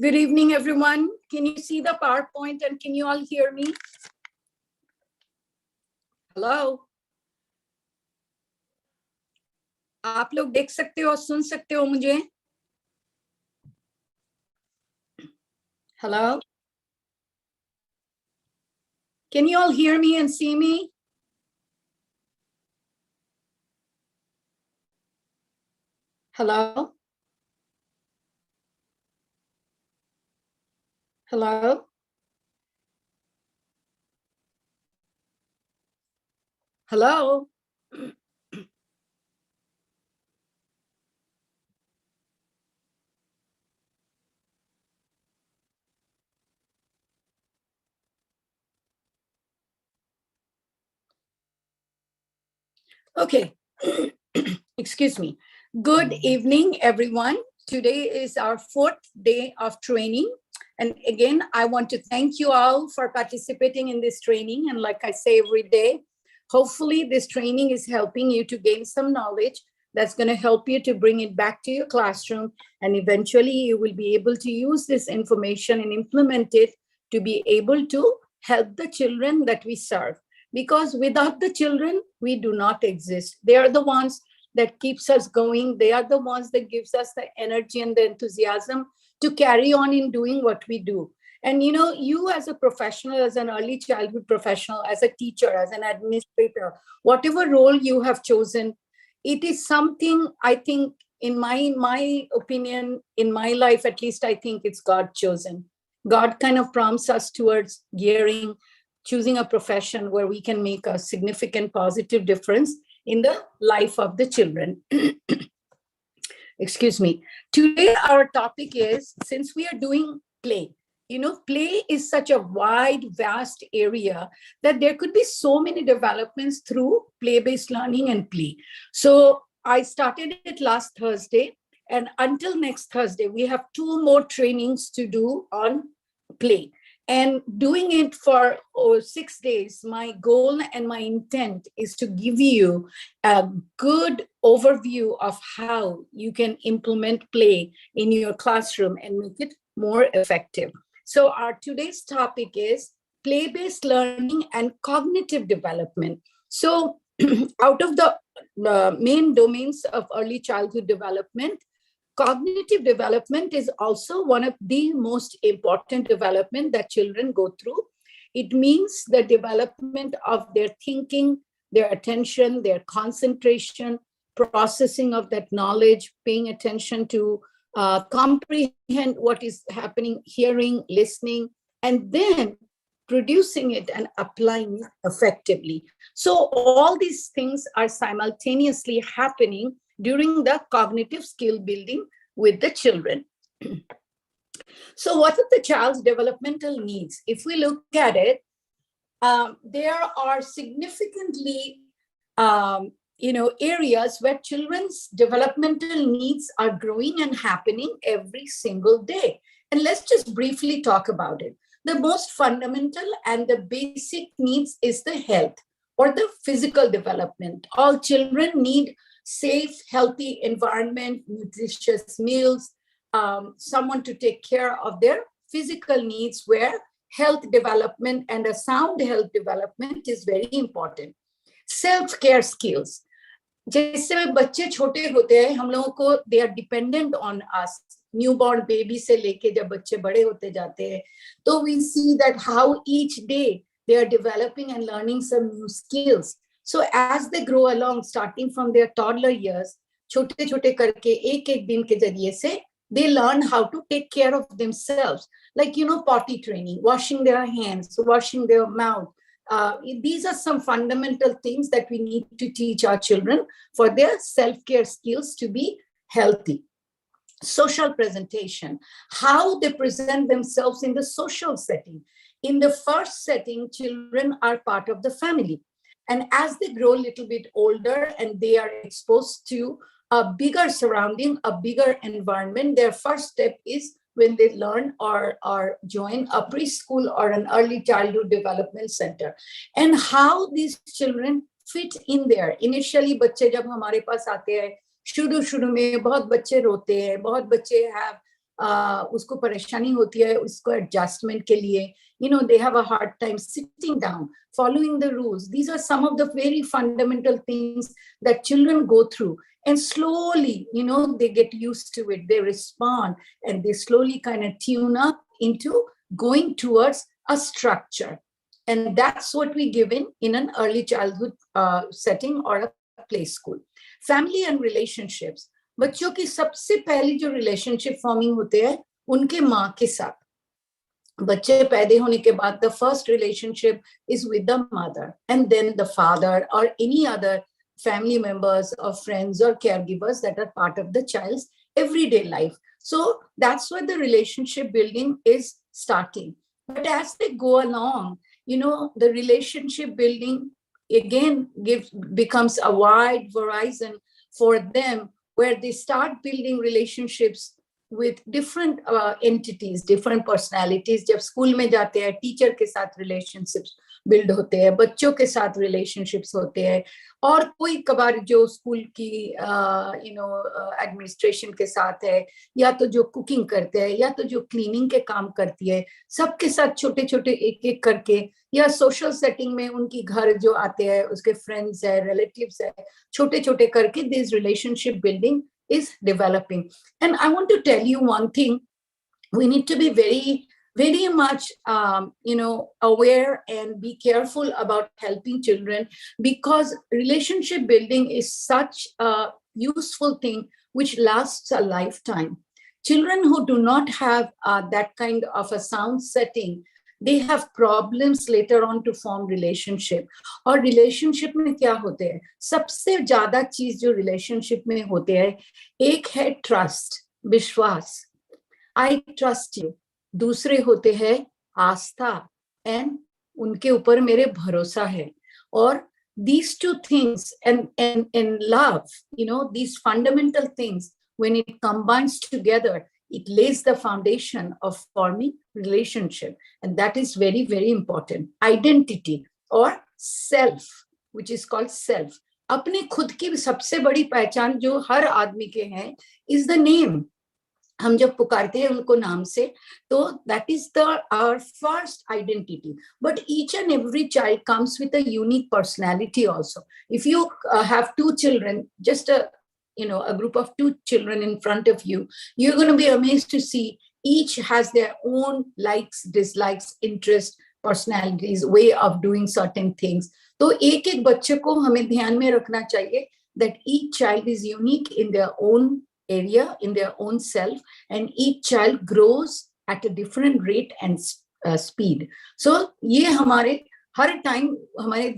Good evening, everyone. Can you see the PowerPoint and can you all hear me? Hello? आप लोग देख सकते हो, सुन सकते हो मुझे? Hello? Can you all hear me and see me? Hello? Hello? Hello? Okay. Excuse me. Good evening, everyone. Today is our 4th day of training. And again, I want to thank you all for participating in this training. And like I say every day, hopefully this training is helping you to gain some knowledge that's going to help you to bring it back to your classroom. And eventually you will be able to use this information and implement it to be able to help the children that we serve. Because without the children, we do not exist. They are the ones that keeps us going. They are the ones that gives us the energy and the enthusiasm to carry on in doing what we do. And you know, you as a professional, as an early childhood professional, as a teacher, as an administrator, whatever role you have chosen, it is something, I think, in my opinion, in my life, at least, I think it's God chosen. God kind of prompts us towards choosing a profession where we can make a significant positive difference in the life of the children. Excuse me. Today, our topic is, since we are doing play, you know, play is such a wide, vast area that there could be so many developments through play-based learning and play. So I started it last Thursday, and until next Thursday, we have 2 more trainings to do on play. And doing it for 6 days, my goal and my intent is to give you a good overview of how you can implement play in your classroom and make it more effective. So our today's topic is play-based learning and cognitive development. So out of the main domains of early childhood development, cognitive development is also one of the most important development that children go through. It means the development of their thinking, their attention, their concentration, processing of that knowledge, paying attention to comprehend what is happening, hearing, listening, and then producing it and applying it effectively. So all these things are simultaneously happening during the cognitive skill building with the children. So what are the child's developmental needs? If we look at it, there are significantly areas where children's developmental needs are growing and happening every single day. And let's just briefly talk about it. The most fundamental and the basic needs is the health or the physical development. All children need safe, healthy environment, nutritious meals, someone to take care of their physical needs, where health development and a sound health development is very important. Self-care skills. जैसे बच्चे छोटे होते हैं, हम लोगों को they are dependent on us. Newborn baby से लेके जब बच्चे बड़े होते जाते हैं, तो we see that how each day they are developing and learning some new skills. So as they grow along, starting from their toddler years, छोटे-छोटे करके एक-एक दिन के जरिए से, they learn how to take care of themselves. Like, you know, potty training, washing their hands, washing their mouth. These are some fundamental things that we need to teach our children for their self-care skills to be healthy. Social presentation, how they present themselves in the social setting. In the first setting, children are part of the family. And as they grow a little bit older and they are exposed to a bigger surrounding, a bigger environment, their first step is when they learn or join a preschool or an early childhood development center. And how these children fit in there. Initially, बच्चे जब हमारे पास आते हैं, शुरू में बहुत बच्चे रोते हैं, बहुत बच्चे have उसको परेशानी होती है उसको एडजस्टमेंट के लिए, they have a hard time sitting down, following the rules. These are some of the very fundamental things that children go through. And slowly, they get used to it. They respond and they slowly kind of tune up into going towards a structure. And that's what we give in an early childhood setting or a play school. Family and relationships. बच्चों की सबसे पहली जो relationship forming होते हैं उनके माँ के साथ. बच्चे पैदा होने के बाद the first relationship is with the mother, and then the father or any other family members or friends or caregivers that are part of the child's everyday life. So that's where the relationship building is starting. But as they go along, the relationship building again becomes a wide horizon for them, where they start building relationships with different entities, different personalities. जब school में जाते हैं teacher के साथ relationships build होते हैं, बच्चों के साथ relationships होते हैं, और कोई कबार जो स्कूल की एडमिनिस्ट्रेशन के साथ है, या तो जो कुकिंग करते हैं, या तो जो क्लीनिंग के काम करती है, सबके साथ छोटे छोटे एक एक करके, या सोशल सेटिंग में उनकी घर जो आते हैं उसके फ्रेंड्स है, रिलेटिव्स है, छोटे छोटे करके this relationship building is developing. And I want to tell you one thing. We need to be very, very much, aware and be careful about helping children, because relationship building is such a useful thing which lasts a lifetime. Children who do not have that kind of a sound setting, they have problems later on to form relationship. और relationship में क्या होते हैं? सबसे ज्यादा चीज जो relationship में होते हैं, एक है trust, विश्वास, I trust you. दूसरे होते हैं आस्था, and उनके ऊपर मेरे भरोसा है. और these two things and love, these fundamental things, when it combines together, it lays the foundation of forming relationship. And that is very, very important. Identity or self, which is called self. अपने खुद की सबसे बड़ी पहचान जो हर आदमी के हैं is the name. हम जब पुकारते हैं उनको नाम से, तो that is our first identity. But each and every child comes with a unique personality also. If you have two children, just a group of two children in front of you, you're going to be amazed to see each has their own likes, dislikes, interests, personalities, way of doing certain things. तो एक एक बच्चे को हमें ध्यान में रखना चाहिए that each child is unique in their own area, in their own self, and each child grows at a different rate and speed. So ये हमारे हर टाइम हमारे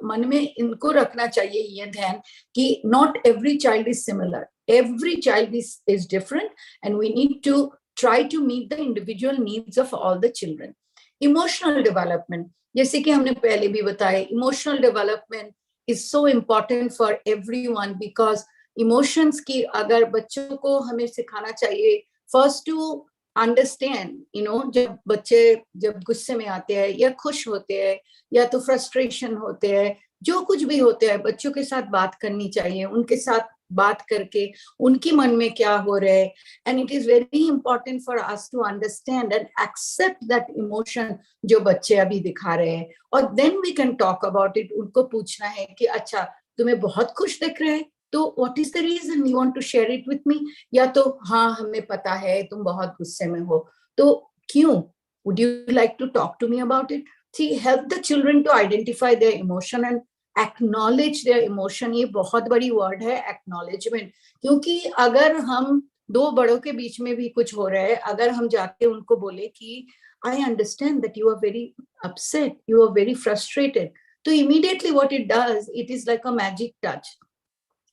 मन में इनको रखना चाहिए ये ध्यान कि not every child is similar. Every child is different, and we need to try to meet the individual needs of all the children. Emotional development, जैसे कि हमने पहले भी बताया, emotional development is so important for everyone, because emotions की अगर बच्चों को हमें सिखाना चाहिए, first to understand, जब बच्चे जब गुस्से में आते हैं या खुश होते हैं या तो फ्रस्ट्रेशन होते हैं, जो कुछ भी होते हैं, बच्चों के साथ बात करनी चाहिए, उनके साथ बात करके उनकी मन में क्या हो रहा है. And it is very important for us to understand and accept that emotion जो बच्चे अभी दिखा रहे हैं, और then we can talk about it. उनको पूछना है कि अच्छा तुम्हें बहुत खुश दिख रहे हैं, तो what is the reason you want to share it with me? या तो हाँ हमें पता है तुम बहुत गुस्से में हो, तो क्यों? Would you like to talk to me about it? See, help the children to identify their emotion and acknowledge their emotion. ये बहुत बड़ी word है acknowledgement, क्योंकि अगर हम दो बड़ों के बीच में भी कुछ हो रहा है, अगर हम जाके उनको बोले कि I understand that you are very upset, you are very frustrated, तो immediately what it does, it is like a magic touch.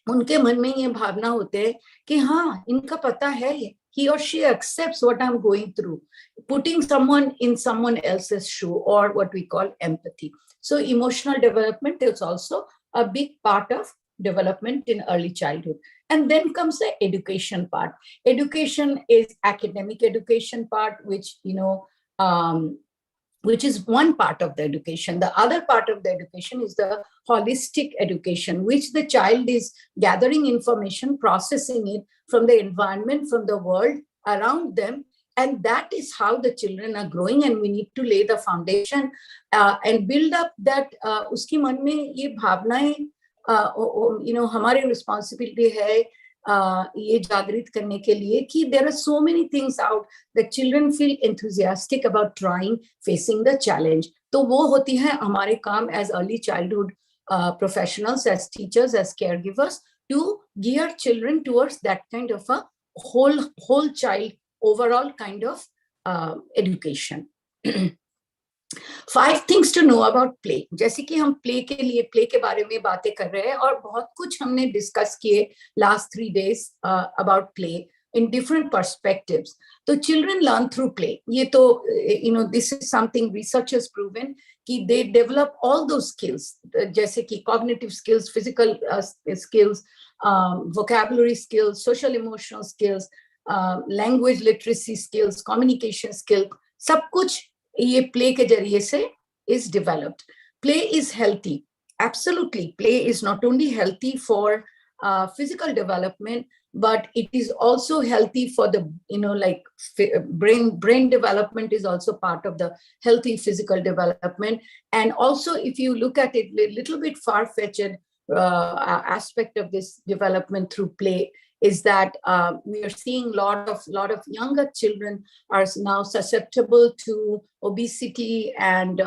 उनके मन में ये भावना होते हैं कि हाँ इनका पता है, he or she accepts what I'm going through, putting someone in someone else's shoe, or what we call empathy. So emotional development is also a big part of development in early childhood. And then comes the education part. Education is academic education part, which which is one part of the education. The other part of the education is the holistic education, which the child is gathering information, processing it from the environment, from the world, around them. And that is how the children are growing, and we need to lay the foundation and build up that uski man mein ye bhavnaएं हमारी responsibility है ये जागृत करने के लिए कि there are so many things out that children feel enthusiastic about trying, facing the challenge. तो वो होती है हमारे काम as early childhood professionals, as teachers, as caregivers, to gear children towards that kind of a whole child overall kind of education. 5 things to know about play. जैसे कि हम play के लिए play के बारे में बातें कर रहे हैं और बहुत कुछ हमने discuss किए last 3 days about play in different perspectives. So children learn through play. ये तो this is something research has proven कि they develop all those skills जैसे कि cognitive skills, physical skills, vocabulary skills, social emotional skills, language literacy skills, communication skills, सब कुछ ये play के जरिए से is developed. Play is healthy. Absolutely, play is not only healthy for physical development, but it is also healthy for the like brain development is also part of the healthy physical development. And also, if you look at it a little bit far-fetched aspect of this development through play is that we are seeing lot of younger children are now susceptible to obesity and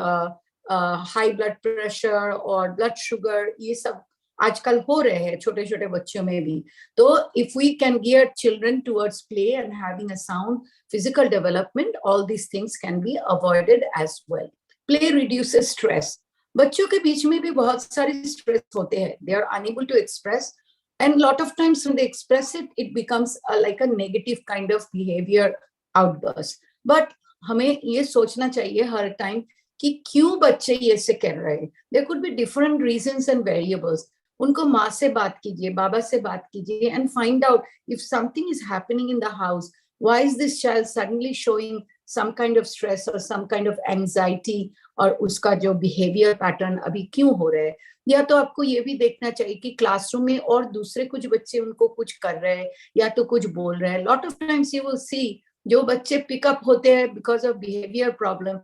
high blood pressure or blood sugar. ये सब आजकल हो रहे हैं छोटे छोटे बच्चों में भी. तो if we can gear children towards play and having a sound physical development, all these things can be avoided as well. Play reduces stress. बच्चों के बीच में भी बहुत सारे stress होते हैं. They are unable to express, and lot of times when they express it, it becomes like a negative kind of behavior outburst. But हमें ये सोचना चाहिए हर time कि क्यों बच्चे ये से कर रहे हैं. There could be different reasons and variables. उनको माँ से बात कीजिए, बाबा से बात कीजिए, and find out if something is happening in the house. Why is this child suddenly showing some kind of stress or some kind of anxiety, और उसका जो behavior pattern अभी क्यों हो रहा है. या तो आपको ये भी देखना चाहिए कि क्लासरूम में और दूसरे कुछ बच्चे उनको कुछ कर रहे हैं या तो कुछ बोल रहे हैं. Lot of times you will see जो बच्चे pick up होते हैं because of behavior problem.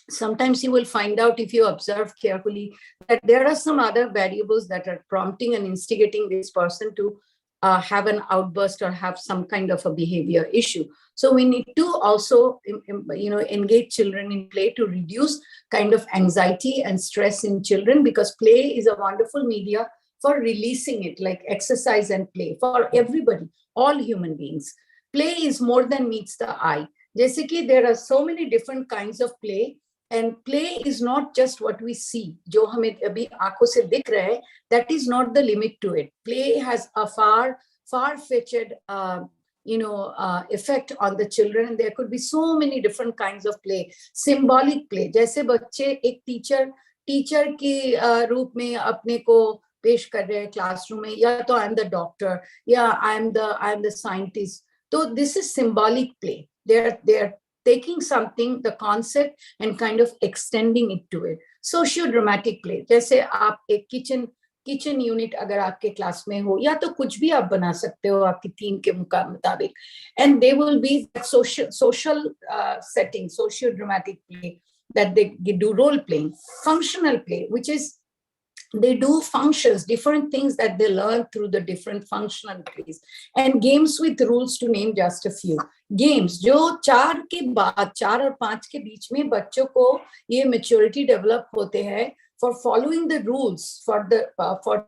Sometimes you will find out if you observe carefully that there are some other variables that are prompting and instigating this person to have an outburst or have some kind of a behavior issue. So we need to also engage children in play to reduce kind of anxiety and stress in children, because play is a wonderful media for releasing it, like exercise and play for everybody, all human beings. Play is more than meets the eye. जैसे कि there are so many different kinds of play. And play is not just what we see, जो हमें अभी आंखों से दिख रहा है, that is not the limit to it. Play has a far-fetched effect on the children, and there could be so many different kinds of play. Symbolic play, जैसे बच्चे एक टीचर के रूप में अपने को पेश कर रहे हैं क्लासरूम में, या तो I am the doctor, या I am the scientist. So this is symbolic play. They're taking something, the concept, and kind of extending it to it. Socio-dramatic play, जैसे आप एक किचन यूनिट अगर आपके क्लास में हो, या तो कुछ भी आप बना सकते हो आपकी थीम के मुताबिक, and they will be social setting, socio-dramatic play, that they do role playing. Functional play, which is they do functions, different things that they learn through the different functional plays. And games with rules, to name just a few. Games जो 4 और 5 के बीच में बच्चों को ये maturity develop होते हैं for following the rules, for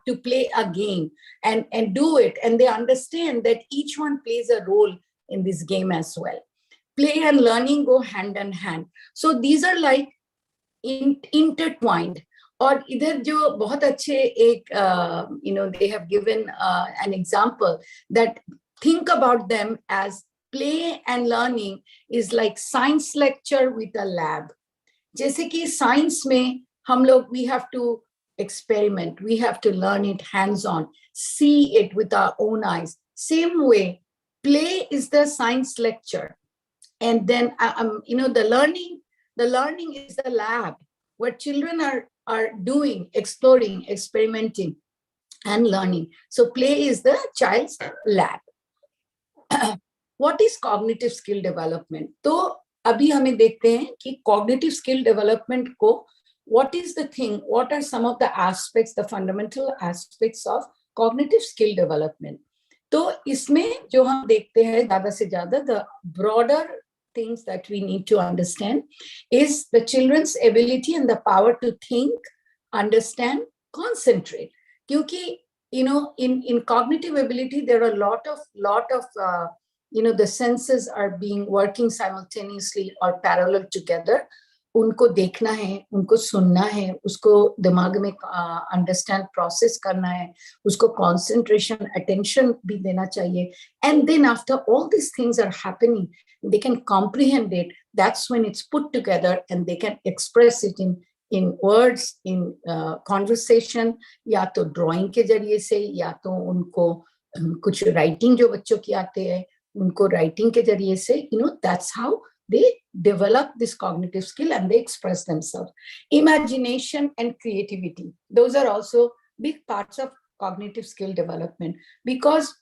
to play a game and do it, and they understand that each one plays a role in this game as well. Play and learning go hand in hand. So these are like intertwined. और इधर जो बहुत अच्छे एक they have given an example that think about them as play and learning is like science lecture with a lab. जैसे कि science में हम लोग we have to experiment, we have to learn it hands on, see it with our own eyes. Same way, play is the science lecture, and then the learning is the lab where children are doing, exploring, experimenting, and learning. So play is the child's lab. What is cognitive skill development? तो अभी हमें देखते हैं कि cognitive skill development को what is the thing, what are some of the aspects, the fundamental aspects of cognitive skill development? तो इसमें जो हम देखते हैं ज्यादा से ज्यादा, the broader things that we need to understand is the children's ability and the power to think, understand, concentrate. क्योंकि in cognitive ability there are a lot of the senses are being working simultaneously or parallel together. उनको देखना है, उनको सुनना है, उसको दिमाग में अंडरस्टैंड प्रोसेस करना है, उसको कंसंट्रेशन अटेंशन भी देना चाहिए. And then after all this things are happening, they can comprehend it. That's when it's put together and they can express it in words, in conversation, या तो ड्राइंग के जरिए से, या तो उनको कुछ राइटिंग जो बच्चों की आते हैं उनको राइटिंग के जरिए से, that's how they develop this cognitive skill and they express themselves. Imagination and creativity, those are also big parts of cognitive skill development, because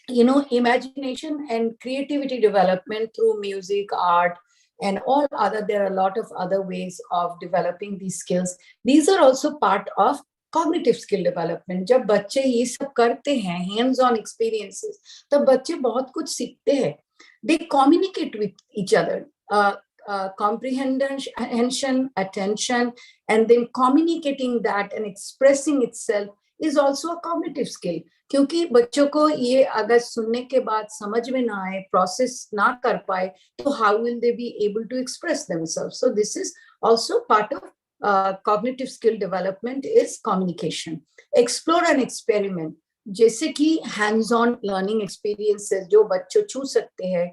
imagination and creativity development through music, art, and all other, there are a lot of other ways of developing these skills. These are also part of cognitive skill development. जब बच्चे ये सब करते हैं, hands on experiences, तब बच्चे बहुत कुछ सीखते हैं. They communicate with each other, comprehension, attention, and then communicating that and expressing itself is also a cognitive skill. क्योंकि बच्चों को ये अगर सुनने के बाद समझ में ना आए, प्रोसेस ना कर पाए, तो how will they be able to express themselves? So this is also part of cognitive skill development is communication. Explore and experiment, जैसे कि hands on learning experiences जो बच्चों छू सकते हैं.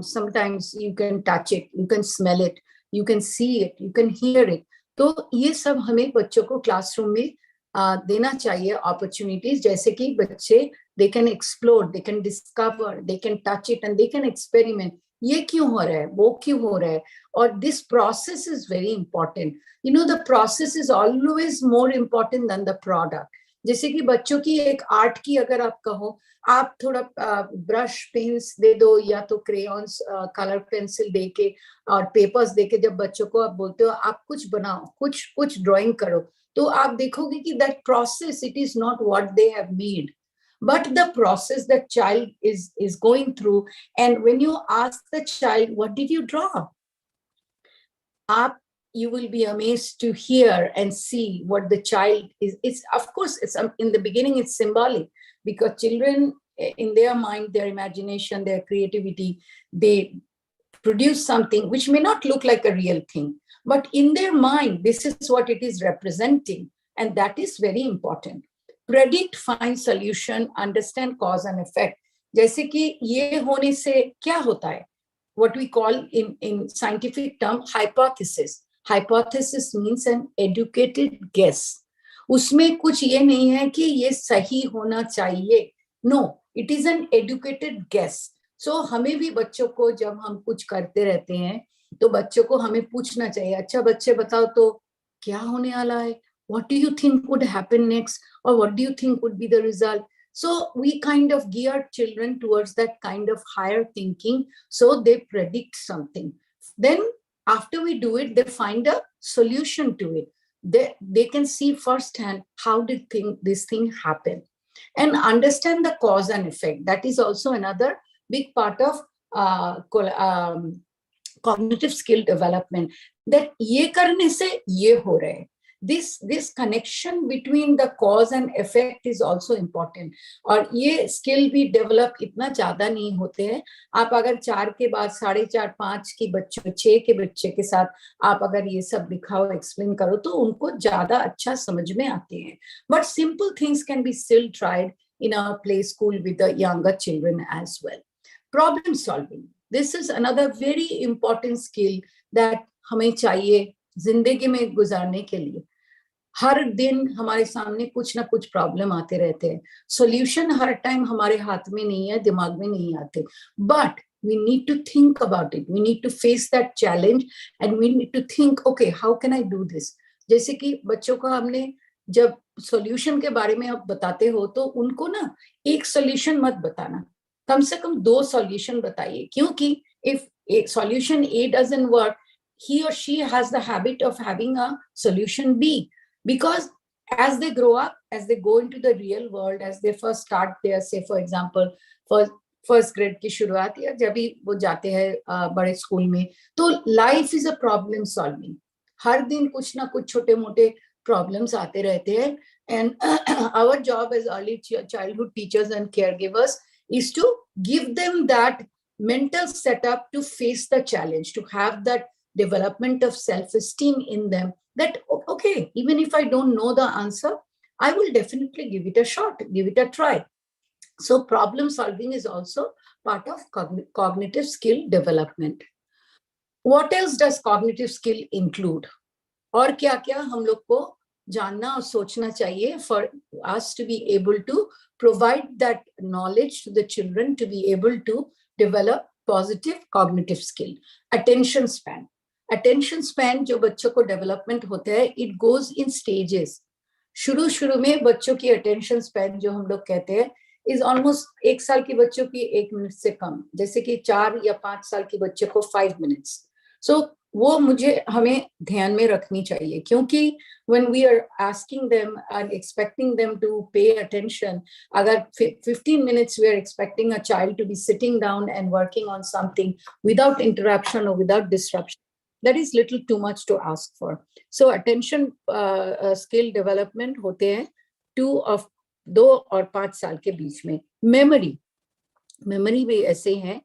Sometimes you can touch it, you can smell it, you can see it, you can hear it. तो ये सब हमें बच्चों को क्लासरूम में देना चाहिए opportunities, जैसे कि बच्चे they can explore, they can discover, they can touch it and they can experiment. ये क्यों हो रहा है, वो क्यों हो रहा है, और this process is very important. The process is always more important than the product. जैसे कि बच्चों की एक आर्ट की अगर आप कहो, आप थोड़ा ब्रश पेन्स दे दो, या तो क्रेयॉन्स, कलर पेंसिल दे के और पेपर्स दे के जब बच्चों को आप बोलते हो आप कुछ बनाओ, कुछ ड्राइंग करो, तो आप देखोगे कि that process, it is not what they have made, but the process that child is going through. And when you ask the child, what did you draw, you will be amazed to hear and see what the child is. It's, of course, it's in the beginning it's symbolic, because children in their mind, their imagination, their creativity, they produce something which may not look like a real thing, but in their mind this is what it is representing, and that is very important. Predict, find solution, understand cause and effect. जैसे कि ये होने से क्या होता है, what we call in scientific term hypothesis. Hypothesis means an educated guess. उसमें कुछ ये नहीं है कि ये सही होना चाहिए. No, it is an educated guess. So हमें भी बच्चों को जब हम कुछ करते रहते हैं तो बच्चों को हमें पूछना चाहिए, अच्छा बच्चे बताओ तो क्या होने वाला है, what do you think would happen next, or what do you think would be the result? So we kind of gear children towards that kind of higher thinking, so they predict something. Then after we do it, they find a solution to it. They can see firsthand how did this thing happen, and understand the cause and effect. That is also another big part of cognitive skill development, that ये करने से ये हो रहा है. This connection between the cause and effect is also important. और ये skill भी develop इतना ज़्यादा नहीं होते हैं. आप अगर 4 के बाद 4.5, 5 की बच्चों, 6 के बच्चे के साथ आप अगर ये सब दिखाओ, explain करो, तो उनको ज़्यादा अच्छा समझ में आते हैं. But simple things can be still tried in a play school with the younger children as well. Problem solving. This is another very important skill that हमें चाहिए जिंदगी में गुजारने के लिए. हर दिन हमारे सामने कुछ ना कुछ प्रॉब्लम आते रहते हैं. सॉल्यूशन हर टाइम हमारे हाथ में नहीं है, दिमाग में नहीं आते, but we need to think about it. We need to face that challenge and we need to think, okay, how can I do this? जैसे कि बच्चों को हमने जब सॉल्यूशन के बारे में आप बताते हो तो उनको ना एक सॉल्यूशन मत बताना, कम से कम 2 सॉल्यूशन बताइए, क्योंकि if solution A doesn't work, he or she has the habit of having a solution B, because as they grow up, as they go into the real world, as they first start their, say for example, first grade की शुरुआत या जब भी वो जाते हैं बड़े school में, तो life is a problem solving. हर दिन कुछ ना कुछ छोटे मोटे प्रॉब्लम्स आते रहते हैं. And our job as early childhood teachers and caregivers is to give them that mental setup to face the challenge, to have that development of self-esteem in them, that okay, even if I don't know the answer, I will definitely give it a shot, give it a try. So problem solving is also part of cognitive skill development. What else does cognitive skill include? और क्या क्या हम लोग को जानना और सोचना चाहिए for us to be able to provide that knowledge to the children to be able to develop positive cognitive skill. Attention span. Attention span जो बच्चों को development होता है, it goes in stages. शुरू में बच्चों की attention span जो हम लोग कहते हैं is almost 1 साल के बच्चों की 1 मिनट से कम, जैसे कि 4 या 5 साल के बच्चे को 5 minutes. So वो मुझे हमें ध्यान में रखनी चाहिए, क्योंकि when we are asking them and expecting them to pay attention, अगर 15 minutes we are expecting a child to be sitting down and working on something without interruption or without disruption, that is little too much to ask for. So attention skill development होते हैं 2 और 5 साल के बीच में. Memory भी ऐसे हैं,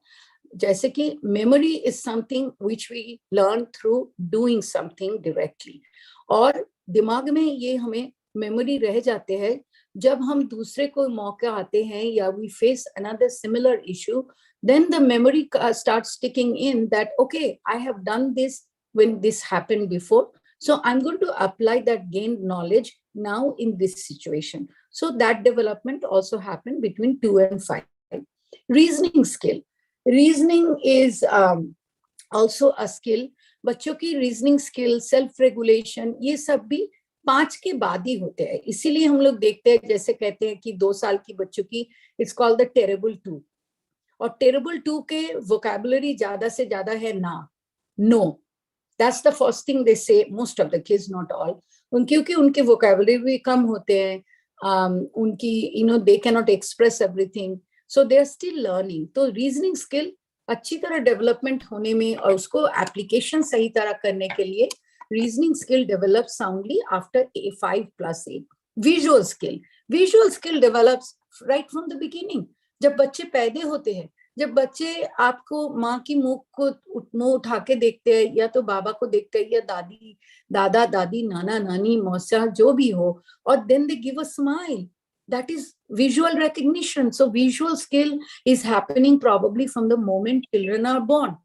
जैसे कि memory is something which we learn through doing something directly, और दिमाग में ये हमें memory रह जाते हैं जब हम दूसरे को मौका आते हैं या we face another similar issue, then the memory starts sticking in that okay, I have done this when this happened before, so I'm going to apply that gained knowledge now in this situation. So that development also happened between 2 and 5. Reasoning skill. Reasoning is also a skill. बच्चों की reasoning skill, self regulation, ये सब भी 5 के बाद ही होते हैं. इसीलिए हम लोग देखते हैं, जैसे कहते हैं कि 2 साल की बच्चों की इट्स कॉल्ड द टेरेबल 2, और टेरेबल 2 के वोकैबुलरी ज्यादा से ज्यादा है ना, no. That's the first thing they say, most of the kids, not all. क्योंकि उनके वोकैबुलरी भी कम होते हैं, उनकी they can not express everything, so they are still learning. तो रीजनिंग स्किल अच्छी तरह डेवलपमेंट होने में और उसको एप्लीकेशन सही तरह करने के लिए reasoning skill develop soundly after 5+8. Visual skill develops right from the beginning. जब बच्चे पैदा होते हैं, जब बच्चे आपको माँ की मुंह उठा के देखते हैं, या तो बाबा को देखते हैं, या दादा दादी, नाना नानी, मौसा, जो भी हो, और then they give a smile. That is visual recognition. So visual skill is happening probably from the moment children are born.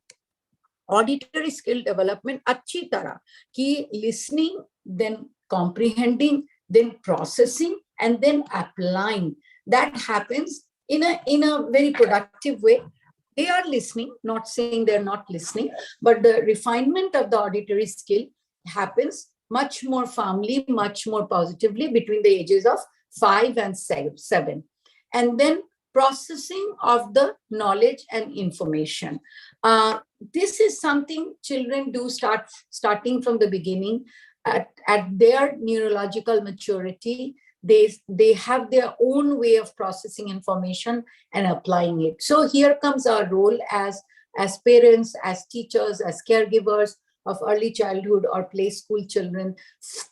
Auditory skill development अच्छी तरह कि listening, then comprehending, then processing, and then applying. That happens in a very productive way. They are listening, not saying they're not listening, but the refinement of the auditory skill happens much more firmly, much more positively between the ages of 5 and 7. And then processing of the knowledge and information. This is something children do starting from the beginning at their neurological maturity. They have their own way of processing information and applying it. So here comes our role as parents, as teachers, as caregivers of early childhood or play school children,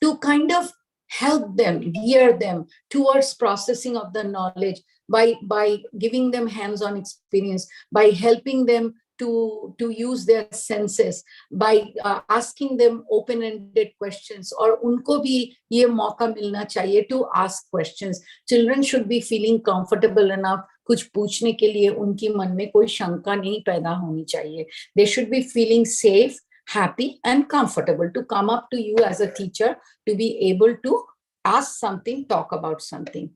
to kind of help them, gear them towards processing of the knowledge by giving them hands-on experience, by helping them to use their senses, by asking them open-ended questions. और उनको भी ये मौका मिलना चाहिए to ask questions. Children should be feeling comfortable enough कुछ पूछने के लिए उनकी मन में कोई शंका नहीं पैदा होनी चाहिए. They should be feeling safe, happy, and comfortable to come up to you as a teacher, to be able to ask something, talk about something.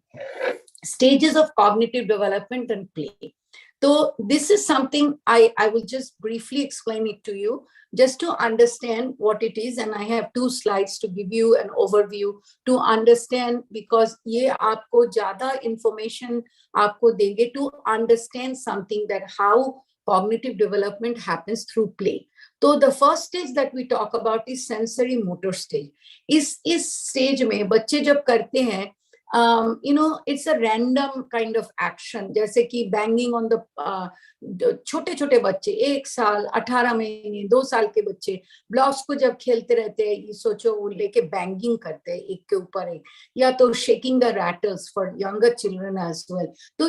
Stages of cognitive development and play. So this is something I will just briefly explain it to you, just to understand what it is. And I have 2 slides to give you an overview to understand, because ये आपको ज़्यादा information आपको देंगे to understand something, that how cognitive development happens through play. So the first stage that we talk about is sensory motor stage. इस stage में बच्चे जब करते हैं, it's a random kind of action, जैसे कि banging on the छोटे छोटे बच्चे 1 साल 18 महीने 2 साल के बच्चे ब्लॉक्स को जब खेलते रहते हैं, ये सोचो वो लेके बैंगिंग करते हैं एक के ऊपर एक, या तो shaking the rattles for younger children as well. तो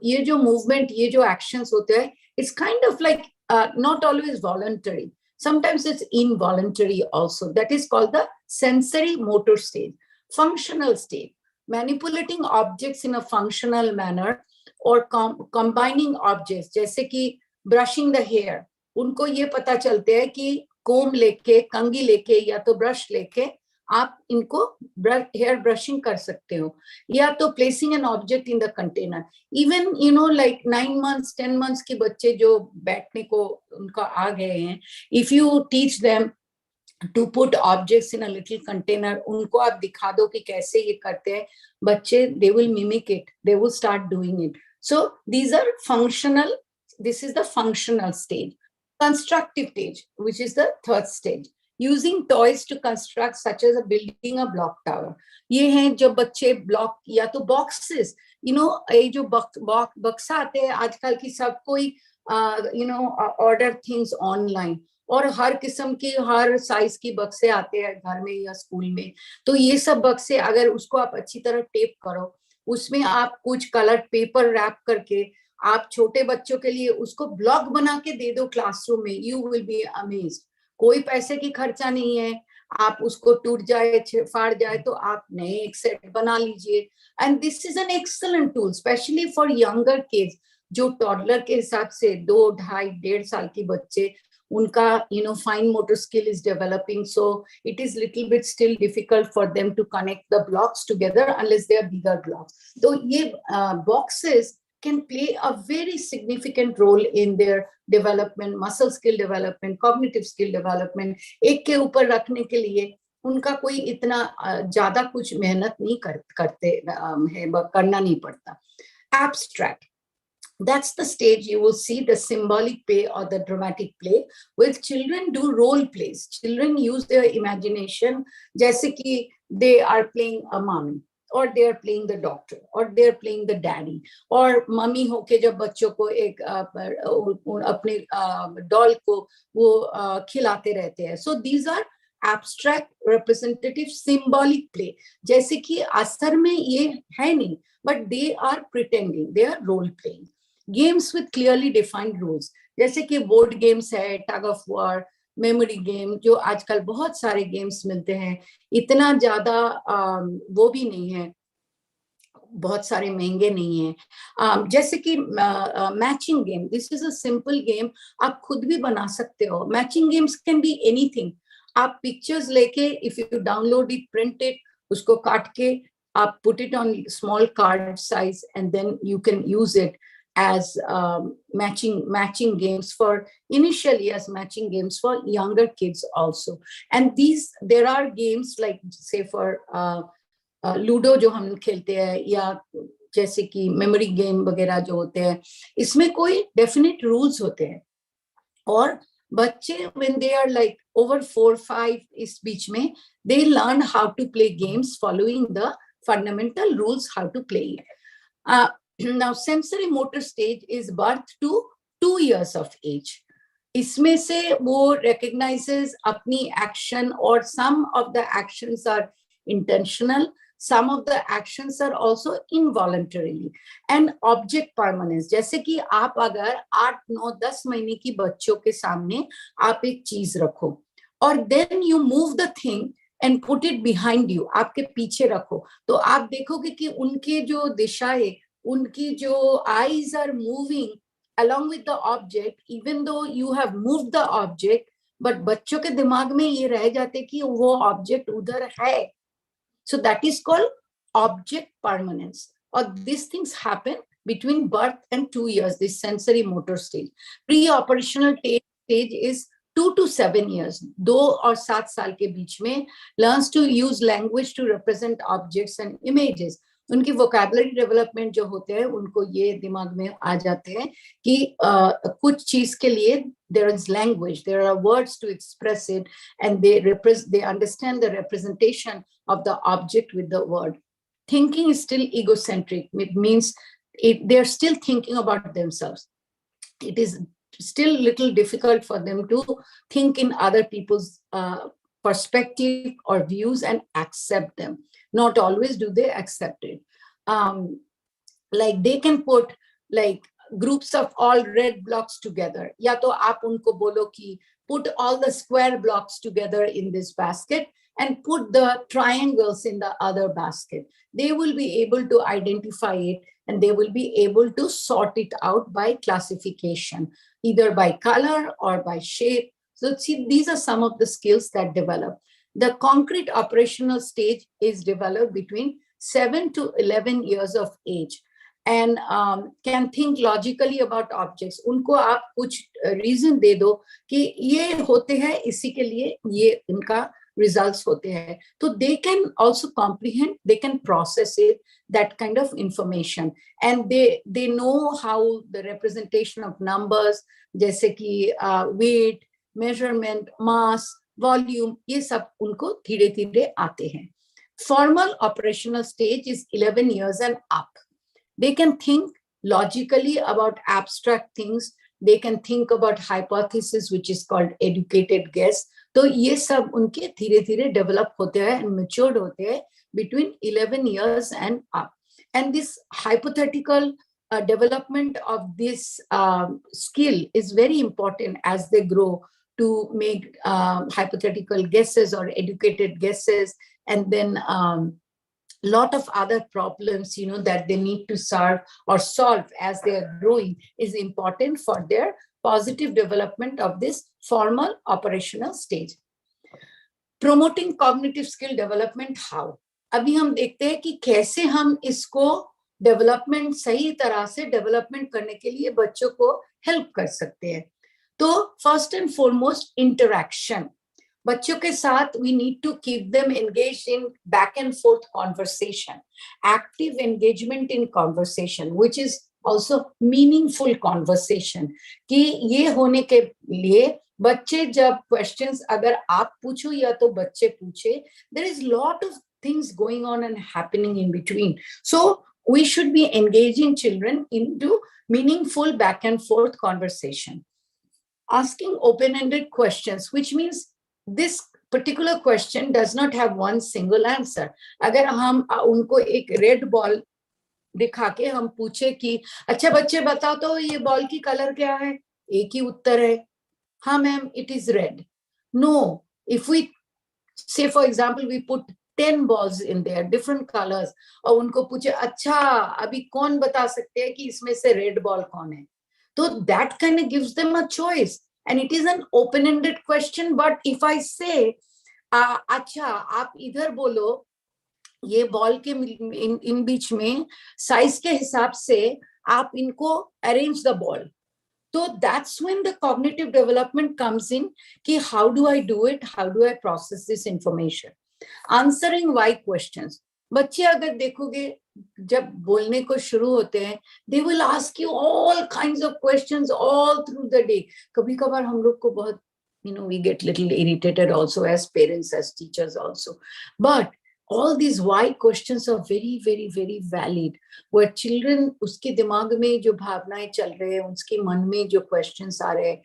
ये जो मूवमेंट, ये जो एक्शंस होते हैं, it's kind of like not always voluntary, sometimes it's involuntary also. That is called the sensory motor stage. Functional stage, manipulating objects in a functional manner or combining objects, जैसे कि brushing the hair, उनको ये पता चलते हैं कि comb लेके, कंघी लेके या तो brush लेके आप इनको हेयर ब्रशिंग कर सकते हो, या तो placing an object in the container. Even like 9 months 10 months के बच्चे जो बैठने को उनका आ गए हैं, if you teach them to put objects in a little container, उनको आप दिखा दो कि कैसे ये करते हैं बच्चे, they will mimic it, they will start doing it. So these are functional, this is the functional stage. Constructive stage, which is the third stage, using toys to construct, such as building a block tower. ये हैं जब बच्चे block या तो boxes, ये जो बक्सा आते हैं आजकल की, सब कोई ऑर्डर थिंग्स ऑनलाइन, और हर किस्म की हर साइज की बक्से आते हैं घर में या स्कूल में. तो ये सब बक्से अगर उसको आप अच्छी तरह टेप करो, उसमें आप कुछ कलर पेपर रैप करके आप छोटे बच्चों के लिए उसको ब्लॉक बना के दे दो क्लासरूम में, यू विल बी अमेज्ड. कोई पैसे की खर्चा नहीं है, आप उसको टूट जाए फाड़ जाए तो आप नए एक सेट बना लीजिए. And this is an excellent tool specially for younger kids, जो टॉडलर के हिसाब से 2, 2.5, 1.5 साल की बच्चे, उनका fine motor skill is developing, so it is little bit still difficult for them to connect the blocks together unless they are bigger blocks. तो ये boxes can play a very significant role in their development, muscle skill development, cognitive skill development. एक के ऊपर रखने के लिए उनका कोई इतना ज्यादा कुछ मेहनत नहीं करते है, करना नहीं पड़ता. Abstract, that's the stage you will see the symbolic play or the dramatic play, with children do role plays. Children use their imagination, जैसे कि they are playing a mommy, or they are playing the doctor, or they are playing the daddy, और mummy होके जब बच्चों को एक अपने doll को वो खिलाते रहते हैं. So these are abstract representative symbolic play, जैसे कि असर में ये है नहीं, but they are pretending, they are role playing. Games with clearly defined rules, जैसे कि बोर्ड गेम्स है, tug of war, memory game, जो आजकल बहुत सारे गेम्स मिलते हैं, इतना ज्यादा वो भी नहीं है, बहुत सारे महंगे नहीं हैं. जैसे कि matching game, this is a simple game, आप खुद भी बना सकते हो. Matching games can be anything. आप पिक्चर्स लेके, if you download it, print it, उसको काट के आप put it on small card size, and then you can use it as matching games for initially as matching games for younger kids also. And there are games like say for ludo जो हम खेलते हैं, या जैसे कि memory game वगैरह जो होते हैं, इसमें कोई डेफिनेट रूल्स होते हैं, और बच्चे when they are like over 4-5 इस बीच में, they learn how to play games following the fundamental rules how to play it. Now sensory motor stage is birth to 2 years of age. इसमें से वो recognizes अपनी action, और some of the actions are intentional, some of the actions are also involuntarily. And object permanence, जैसे कि आप अगर 8, 9, 10 महीने की बच्चों के सामने आप एक चीज रखो, और then you move the thing and put it behind you, आपके पीछे रखो, तो आप देखोगे कि उनके जो दिशा है, उनकी जो eyes are moving along with the object, even though you have moved the object, but बच्चों के दिमाग में ये रह जाते कि वो object उधर है. So that is called object permanence, or these things happen between birth and 2 years, this sensory motor stage. Pre-operational stage is 2 to 7 years, 2 और 7 साल के बीच में, learns to use language to represent objects and images. उनकी vocabulary development जो होते हैं, उनको ये दिमाग में आ जाते हैं कि कुछ चीज के लिए there is language, there are words to express it, and they understand the representation of the object with the word. Thinking is still egocentric. It means they're still thinking about themselves. It is still little difficult for them to think in other people's perspective or views and accept them. Not always do they accept it. Like they can put like groups of all red blocks together. Ya to aap unko bolo ki put all the square blocks together in this basket and put the triangles in the other basket. They will be able to identify it, and they will be able to sort it out by classification, either by color or by shape. So see, these are some of the skills that develop. The concrete operational stage is developed between 7 to 11 years of age, and can think logically about objects. उनको आप कुछ reason दे दो कि ये होते हैं, इसी के लिए ये इनका results होते हैं. So they can also comprehend, they can process it, that kind of information, and they know how the representation of numbers, जैसे कि weight, measurement, mass, volume, ये सब उनको धीरे धीरे आते हैं. Formal operational stage is 11 years and up. They can think logically about abstract things. They can think about hypothesis, which is called educated guess. तो ये सब उनके धीरे धीरे develop होते हैं and matured होते हैं between 11 years and up. And this hypothetical development of this skill is very important as they grow to make hypothetical guesses or educated guesses, and then lot of other problems, you know, that they need to solve as they are growing is important for their positive development of this formal operational stage. Promoting cognitive skill development, how? अभी हम देखते हैं कि कैसे हम इसको development सही तरह से डेवलपमेंट करने के लिए बच्चों को हेल्प कर सकते हैं. तो फर्स्ट एंड फॉरमोस्ट इंटरैक्शन. बच्चों के साथ we need to keep them engaged in back and forth conversation, active engagement in conversation, which is also meaningful conversation. कि ये होने के लिए बच्चे जब questions अगर आप पूछो या तो बच्चे पूछे, there is lot of things going on and happening in between. So we should be engaging children into meaningful back and forth conversation. Asking open-ended questions, which means this particular question does not have one single answer. अगर हम उनको एक red ball दिखा के हम पूछे कि अच्छा बच्चे बताओ तो ये बॉल की कलर क्या है, एक ही उत्तर है, हाँ ma'am it is red. No, if we say for example we put 10 balls in there, different colors, और उनको पूछे अच्छा अभी कौन बता सकते हैं कि इसमें से red ball कौन है, तो that kind of gives them a choice. And it is an open-ended question. But if I say, अच्छा आप इधर बोलो, ये बॉल के इन बीच में साइज के हिसाब से आप इनको arrange the ball. So that's when the cognitive development comes in. कि how do I do it? How do I process this information? Answering why questions. बच्चे अगर देखोगे जब बोलने को शुरू होते हैं, they will ask you all kinds of questions all through the day. कभी कभार हम लोग को बहुत, you know, we get little irritated also as parents, as teachers also. But all these why questions are very, very, very valid. Where children, उसके दिमाग में जो भावनाएं चल रहे हैं, उसके मन में जो questions आ रहे हैं,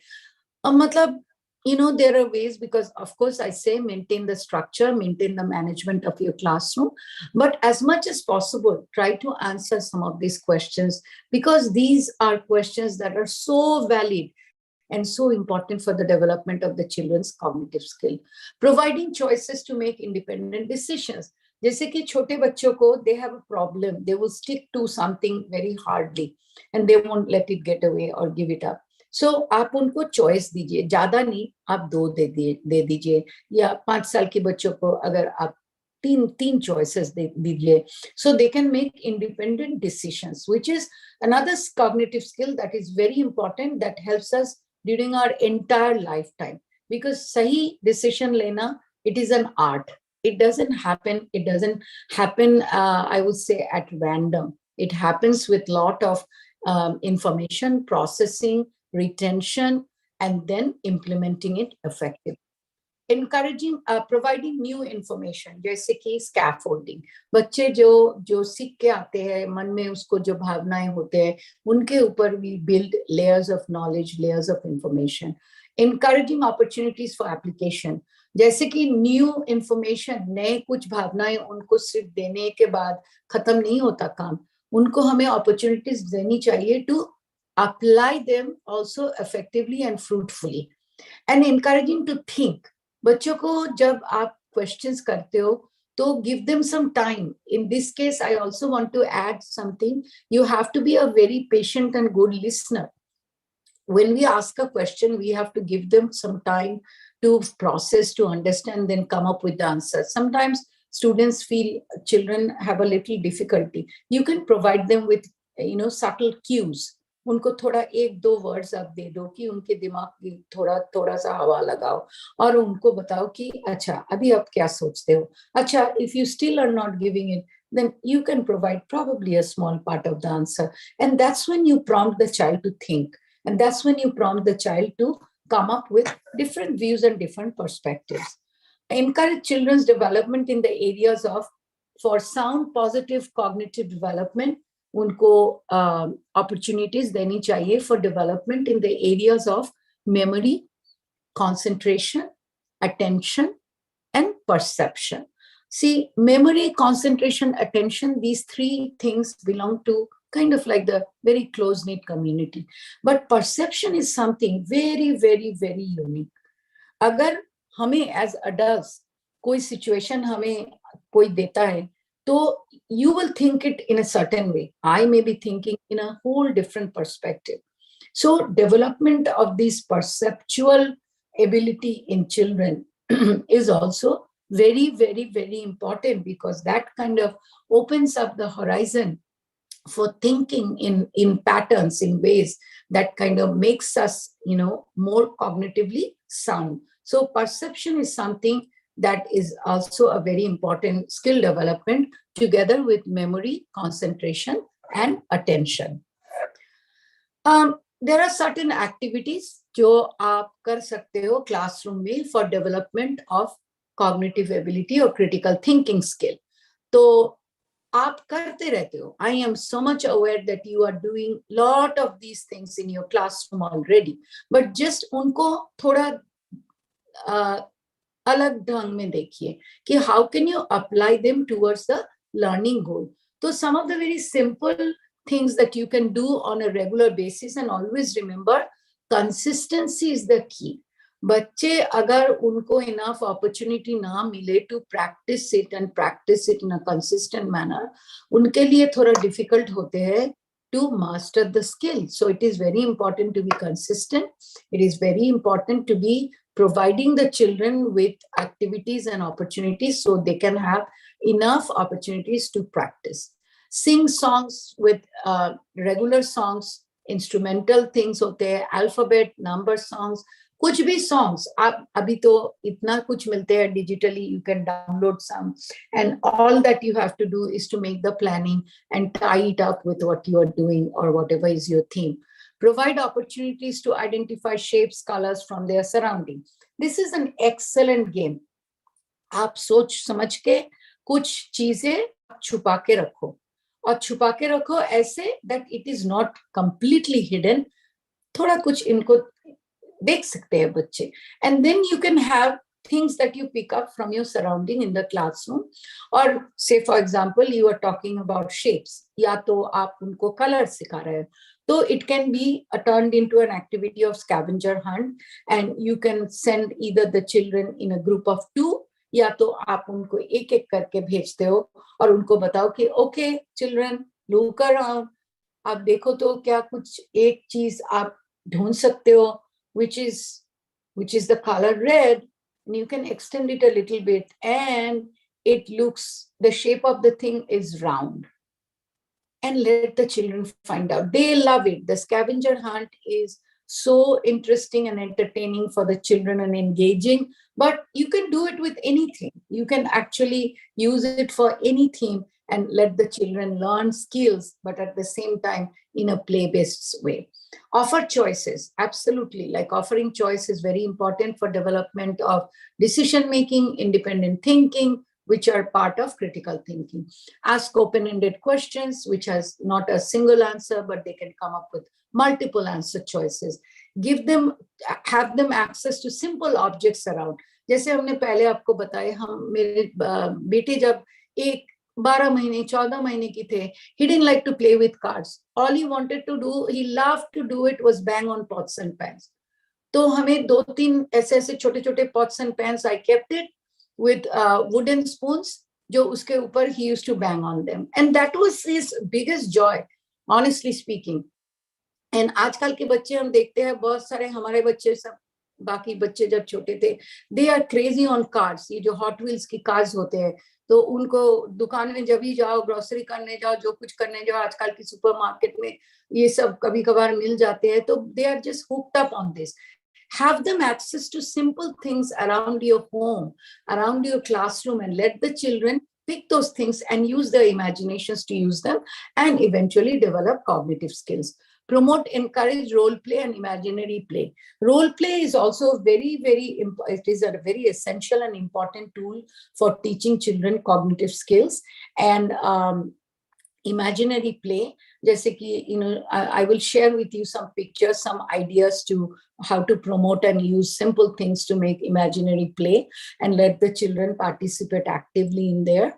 मतलब you know, there are ways, because of course I say maintain the structure, maintain the management of your classroom, but as much as possible, try to answer some of these questions, because these are questions that are so valid and so important for the development of the children's cognitive skill. Providing choices to make independent decisions. जैसे कि छोटे बच्चों को, they have a problem, they will stick to something very hardly and they won't let it get away or give it up. So आप उनको choice दीजिए, ज्यादा नहीं, आप 2 दे दीजिए, या 5 साल के बच्चों को अगर आप तीन choices दे दीजिए, so they can make independent decisions, which is another cognitive skill that is very important, that helps us during our entire lifetime. Because sahi decision lena, it is an art. It doesn't happen. It doesn't happen, I would say, at random. It happens with lot of information processing, retention, and then implementing it effectively. Encouraging, providing new information, जैसे कि scaffolding. बच्चे जो सीख के आते हैं, मन में उसको जो भावनाएं होते हैं, उनके ऊपर we build layers of knowledge, layers of information. Encouraging opportunities for application. जैसे कि new information, नए कुछ भावनाएं उनको सिर्फ देने के बाद खत्म नहीं होता काम. उनको हमें opportunities देनी चाहिए to apply them also effectively and fruitfully. And encouraging to think. बच्चों को जब आप क्वेश्चंस करते हो तो give them some time. In this case, I also want to add something. You have to be a very patient and good listener. When we ask a question, we have to give them some time to process, to understand, then come up with the answer. Sometimes students feel children have a little difficulty. You can provide them with, subtle cues. उनको थोड़ा एक दो words आप दे दो कि उनके दिमाग की थोड़ा सा हवा लगाओ और उनको बताओ कि अच्छा अभी आप क्या सोचते हो. अच्छा, if you still are not giving it, then you can provide probably a small part of the answer. And that's when you prompt the child to think. And that's when you prompt the child to come up with different views and different perspectives. Encourage children's development in the areas of, for sound, positive cognitive development, उनको opportunities देनी चाहिए for development in the areas of memory, concentration, attention, and perception. See, memory, concentration, attention, these three things belong to kind of like the very close-knit community. But perception is something very, very, very unique. अगर हमें as adults कोई situation हमें कोई देता है, so you will think it in a certain way. I may be thinking in a whole different perspective. So development of this perceptual ability in children is also very, very, very important, because that kind of opens up the horizon for thinking in patterns, in ways that kind of makes us, more cognitively sound. So perception is something that is also a very important skill development, together with memory, concentration, and attention. There are certain activities जो आप कर सकते हो classroom में for development of cognitive ability or critical thinking skill. तो आप करते रहते हो. I am so much aware that you are doing lot of these things in your classroom already, but just उनको थोड़ा अलग ढंग में देखिए कि how can you apply them towards the learning goal. So some of the very simple things that you can do on a regular basis, and always remember, consistency is the key. बच्चे अगर उनको enough opportunity ना मिले to practice it and practice it in a consistent manner, उनके लिए थोड़ा difficult होते हैं to master the skill. So it is very important to be consistent. It is very important to be providing the children with activities and opportunities so they can have enough opportunities to practice. Sing songs with regular songs, instrumental things होते हैं, alphabet, number songs, कुछ भी songs. आप अभी तो इतना कुछ मिलते हैं digitally, you can download some, and all that you have to do is to make the planning and tie it up with what you are doing or whatever is your theme. Provide opportunities to identify shapes, colors from their surrounding. This is an excellent game. आप सोच समझ के कुछ चीजें छुपा के रखो, और छुपा के रखो ऐसे that it is not completely hidden. थोड़ा कुछ इनको देख सकते हैं बच्चे, and then you can have things that you pick up from your surrounding in the classroom. Or say for example you are talking about shapes, या तो आप उनको color सिखा रहे हो, so it can be turned into an activity of scavenger hunt, and you can send either the children in a group of 2, या तो आप उनको एक एक करके भेजते हो और उनको बताओ कि okay children, look around, आप देखो तो क्या कुछ एक चीज आप ढूंढ सकते हो, which is the color red, and you can extend it a little bit, and the shape of the thing is round. And let the children find out. They love it. The scavenger hunt is so interesting and entertaining for the children and engaging, but you can do it with anything. You can actually use it for any theme and let the children learn skills, but at the same time in a play-based way. Offer choices, absolutely. Like offering choice is very important for development of decision-making, independent thinking, which are part of critical thinking. Ask open-ended questions, which has not a single answer, but they can come up with multiple answer choices. Have them access to simple objects around. जैसे हमने पहले आपको बताया, हम मेरे बेटे जब 12 महीने 14 महीने की थे, he didn't like to play with cards. All he wanted to do, he loved to do it, was bang on pots and pans. तो हमें 2-3 ऐसे छोटे छोटे pots and pans, I kept it with wooden spoons, जो उसके ऊपर he used to bang on them, and that was his biggest joy, honestly speaking. And आजकल के बच्चे हम देखते हैं, बहुत सारे हमारे बच्चे सब बाकी बच्चे जब छोटे थे, they are crazy on cars. ये जो Hot Wheels की cars होते हैं, तो उनको दुकान में जब भी जाओ, ग्रोसरी करने जाओ, जो कुछ करने जाओ, आजकल की सुपरमार्केट में ये सब कभी कभार मिल जाते हैं, तो they are just hooked up on this. Have them access to simple things around your home, around your classroom, and let the children pick those things and use their imaginations to use them, and eventually develop cognitive skills. Promote, encourage role play and imaginary play. Role play is also it is a very essential and important tool for teaching children cognitive skills. And imaginary play, जैसे कि I will share with you some pictures, some ideas to how to promote and use simple things to make imaginary play and let the children participate actively in there.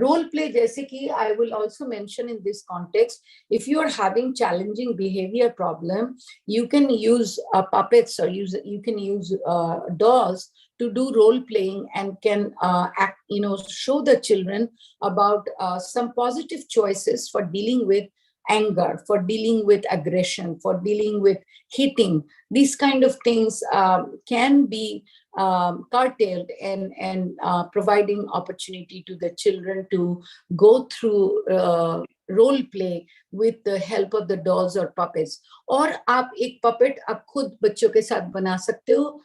Role play, जैसे कि I will also mention in this context, if you are having challenging behavior problem, you can use puppets, or you can use dolls to do role playing, and can show the children about some positive choices for dealing with anger, for dealing with aggression, for dealing with hitting. These kind of things can be curtailed, and providing opportunity to the children to go through role play with the help of the dolls or puppets. और आप एक puppet आप खुद बच्चों के साथ बना सकते हो.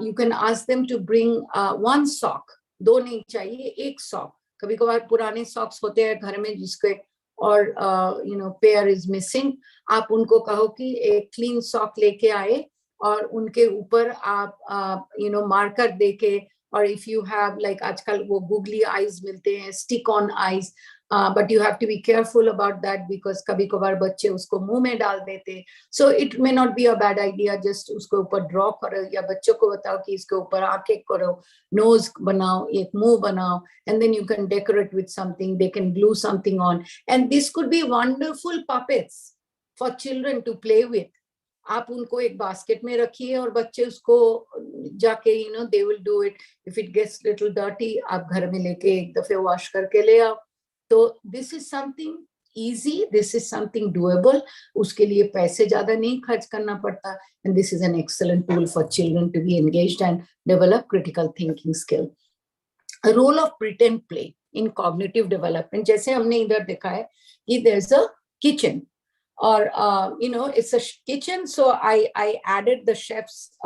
You can ask them to bring one sock. 2 नहीं चाहिए, 1 sock. कभी कभार पुराने socks होते हैं घर में जिसके और pair is missing. आप उनको कहो कि एक clean sock लेके आए, और उनके ऊपर आप marker देके, or if you have like आजकल वो googly eyes मिलते हैं, stick on eyes, but you have to be careful about that, because कभी कभार बच्चे उसको मुंह में डाल देते. So it may not be a bad idea, just उसको ऊपर draw करो, या बच्चों को बताओ कि इसके ऊपर आंखें करो, nose बनाओ, एक मुंह बनाओ, and then you can decorate with something. They can glue something on, and this could be wonderful puppets for children to play with. आप उनको एक बास्केट में रखिए, और बच्चे उसको जाके they will do it. If it gets little dirty, आप घर में लेके एक दफे wash करके ले आओ. तो this is something easy, this is something doable. उसके लिए पैसे ज्यादा नहीं खर्च करना पड़ता, and this is an excellent tool for children to be engaged and develop critical thinking skill. A role of pretend play in cognitive development, जैसे हमने इधर देखा है कि there's a kitchen, or it's a kitchen, so I added the chefs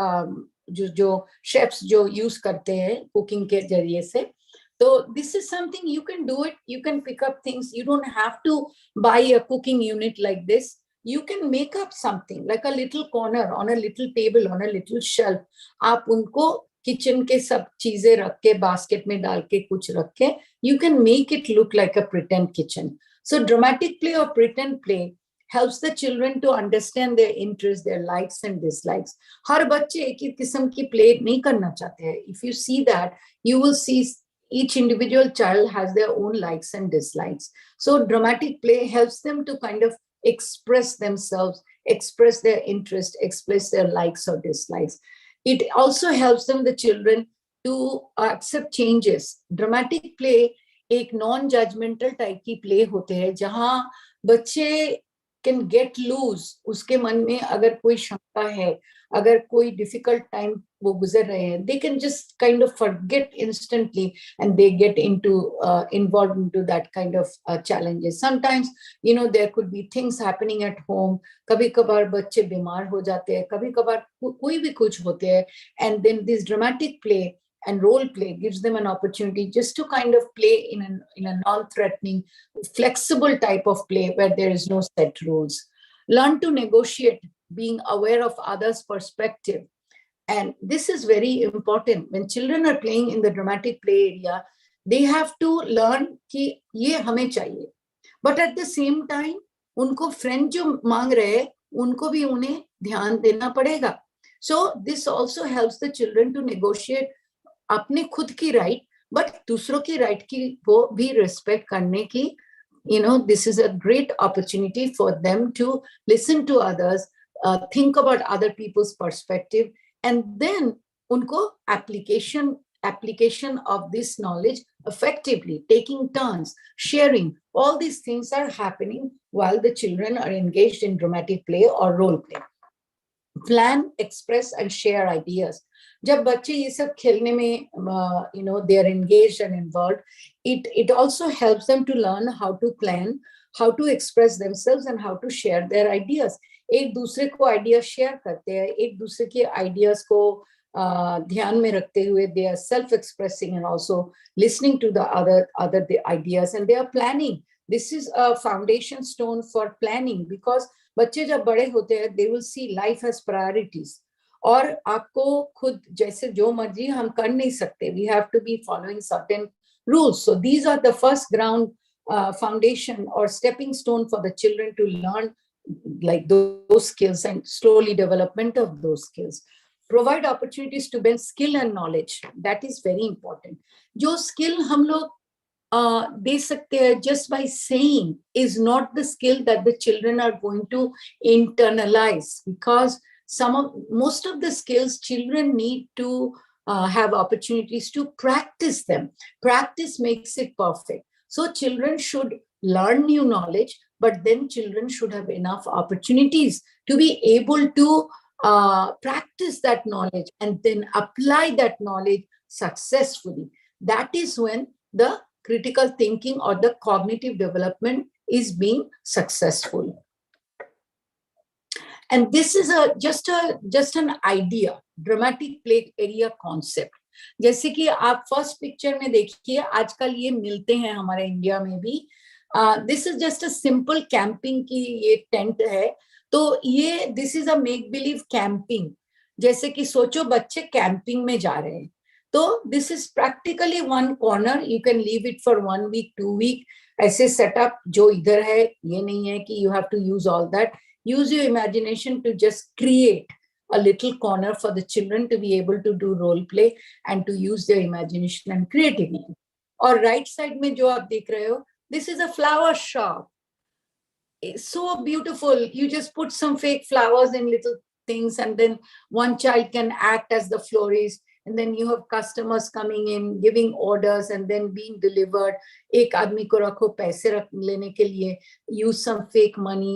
जो chefs जो use करते हैं cooking के जरिए से. So this is something you can do it. You can pick up things. You don't have to buy a cooking unit like this. You can make up something like a little corner on a little table, on a little shelf. आप उनको kitchen के सब चीजें रख के basket में डाल के कुछ रख के, you can make it look like a pretend kitchen. So dramatic play or pretend play helps the children to understand their interests, their likes and dislikes. हर बच्चे एक ही किस्म की play नहीं करना चाहते हैं. If you see that, you will see each individual child has their own likes and dislikes. So dramatic play helps them to kind of express themselves, express their interest, express their likes or dislikes. It also helps them, the children, to accept changes. Dramatic play एक non-judgmental type की play होते हैं, जहाँ बच्चे can get loose. उसके मन में अगर कोई शंका है, अगर कोई difficult time वो गुजर रहे हैं, they can just kind of forget instantly and they get involved into that kind of challenges. Sometimes, there could be things happening at home. कभी कभार बच्चे बीमार हो जाते हैं, कभी कभार कोई भी कुछ होते हैं, and then this dramatic play and role play gives them an opportunity just to kind of play in a non-threatening, flexible type of play where there is no set rules. Learn to negotiate, being aware of others' perspective. And this is very important. When children are playing in the dramatic play area, they have to learn कि ये हमें चाहिए. But at the same time, उनको friend जो मांग रहे हैं, उनको भी उन्हें ध्यान देना पड़ेगा. So this also helps the children to negotiate अपने खुद की right, but दूसरों की right की वो भी respect करने की. This is a great opportunity for them to listen to others, think about other people's perspective, and then unko application of this knowledge effectively, taking turns, sharing. All these things are happening while the children are engaged in dramatic play or role play. Plan, express, and share ideas. जब बच्चे ये सब खेलने में they are engaged and involved, it also helps them to learn how to plan, how to express themselves, and how to share their ideas. एक दूसरे को idea share करते हैं, एक दूसरे के आइडियाज को ध्यान में रखते हुए they are self-expressing and also listening to the other ideas, and they are planning. This is a foundation stone for planning, because बच्चे जब बड़े होते हैं they will see life as priorities. और आपको खुद जैसे जो मर्जी हम कर नहीं सकते. We have to be following certain rules. So these are the first ground foundation or stepping stone for the children to learn like those skills and slowly development of those skills. Provide opportunities to build skill and knowledge. That is very important. जो skill हम लोग दे सकते हैं just by saying is not the skill that the children are going to internalize, because most of the skills children need to have opportunities to practice them. Practice makes it perfect. So children should learn new knowledge, but then children should have enough opportunities to be able to practice that knowledge and then apply that knowledge successfully. That is when the critical thinking or the cognitive development is being successful. And this is just an idea, dramatic play area concept. जैसे कि आप first picture में देखिए, आजकल ये मिलते हैं हमारे इंडिया में भी. This is just a simple camping की ये टेंट है. तो ये this is a make believe camping. जैसे कि सोचो बच्चे कैंपिंग में जा रहे हैं, तो this is practically one corner. You can leave it for 1 week 2 week. ऐसे सेटअप जो इधर है, ये नहीं है कि you have to use all that. Use your imagination to just create a little corner for the children to be able to do role play and to use their imagination and creativity. Or right side में जो आप देख रहे हो, this is a flower shop. It's so beautiful. You just put some fake flowers in little things, and then one child can act as the florist. And then you have customers coming in, giving orders, and then being delivered. एक आदमी को रखो पैसे लेने के लिए, use some fake money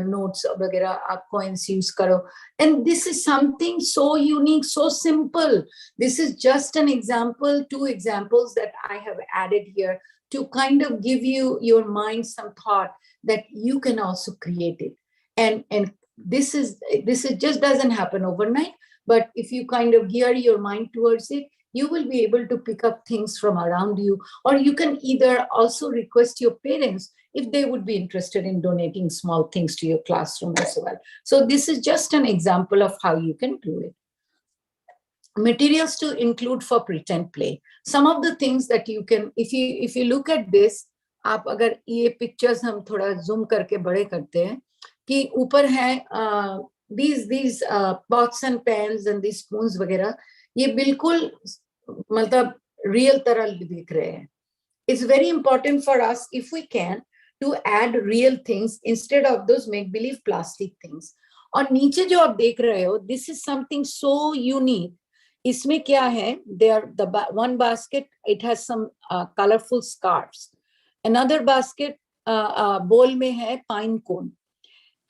notes वगैरह, आप coins use करो. And this is something so unique, so simple. This is just an example, 2 examples that I have added here to kind of give your mind some thought that you can also create it. And this just doesn't happen overnight. But if you kind of gear your mind towards it, you will be able to pick up things from around you. Or you can either also request your parents if they would be interested in donating small things to your classroom as well. So this is just an example of how you can do it. Materials to include for pretend play. Some of the things that you can, if you look at this, आप अगर ये pictures हम थोड़ा zoom करके बड़े करते हैं, कि ऊपर है these pots and pans and these spoons वगैरह, ये बिल्कुल मतलब real तरह दिख रहे हैं. It's very important for us, if we can, to add real things instead of those make believe plastic things. और नीचे जो आप देख रहे हो, this is something so unique. इसमें क्या है? One basket, it has some colorful scarves. Another basket bowl में है pine cone.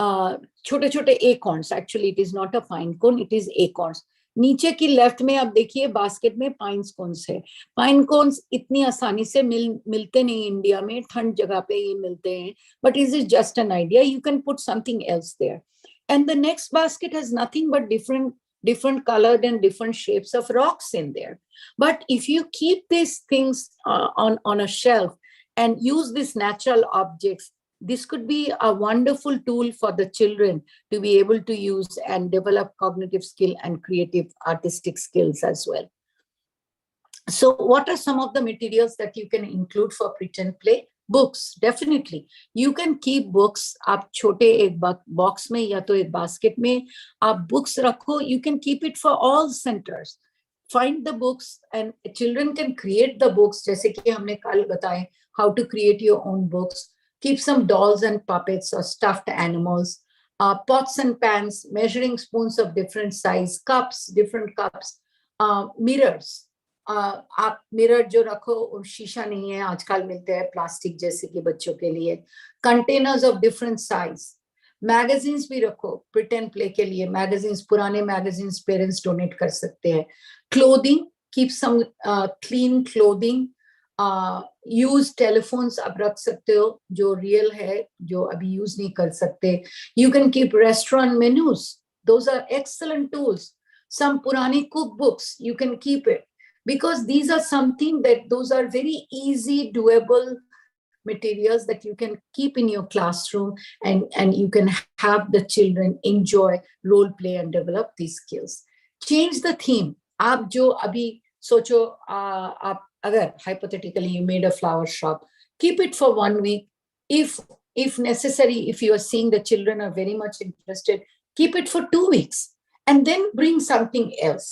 छोटे छोटे acorns, actually it is not a pine cone, it is acorns. नीचे की लेफ्ट में आप देखिए बास्केट में पाइन कोन्स है. पाइन कोन्स इतनी आसानी से मिलते नहीं इंडिया में, ठंड जगह पे ये मिलते हैं, but is is just an idea. You can put something else there. And the next basket has nothing but different colored and different shapes of rocks in there. But if you keep these things on a shelf and use these natural objects, this could be a wonderful tool for the children to be able to use and develop cognitive skill and creative artistic skills as well. So what are some of the materials that you can include for pretend play? Books, definitely. You can keep books. आप छोटे एक box में या तो एक basket में आप books रखो. You can keep it for all centers. Find the books and children can create the books. जैसे कि हमने कल बताए how to create your own books. Keep some dolls and puppets or stuffed animals. Pots and pans, measuring spoons of different size, cups, different cups, mirrors. आप mirror जो रखो शीशा नहीं है, आजकल मिलते हैं प्लास्टिक जैसे कि बच्चों के लिए. Containers of different size. Magazines भी रखो प्रिटेंड प्ले के लिए. मैगजीन्स, पुराने मैगजीन्स पेरेंट्स डोनेट कर सकते हैं. Clothing, keep some clean clothing. Use telephones आप रख सकते हो जो रियल है, जो अभी यूज नहीं कर सकते. You can keep restaurant menus, those are excellent tools. Some पुरानी cook books you can keep it, because these are something that those are very easy doable materials that you can keep in your classroom, and you can have the children enjoy role play and develop these skills. Change the theme. आप जो अभी सोचो, आप अगर hypothetically you made a flower shop, keep it for 1 week. If necessary, if you are seeing the children are very much interested, keep it for 2 weeks and then bring something else.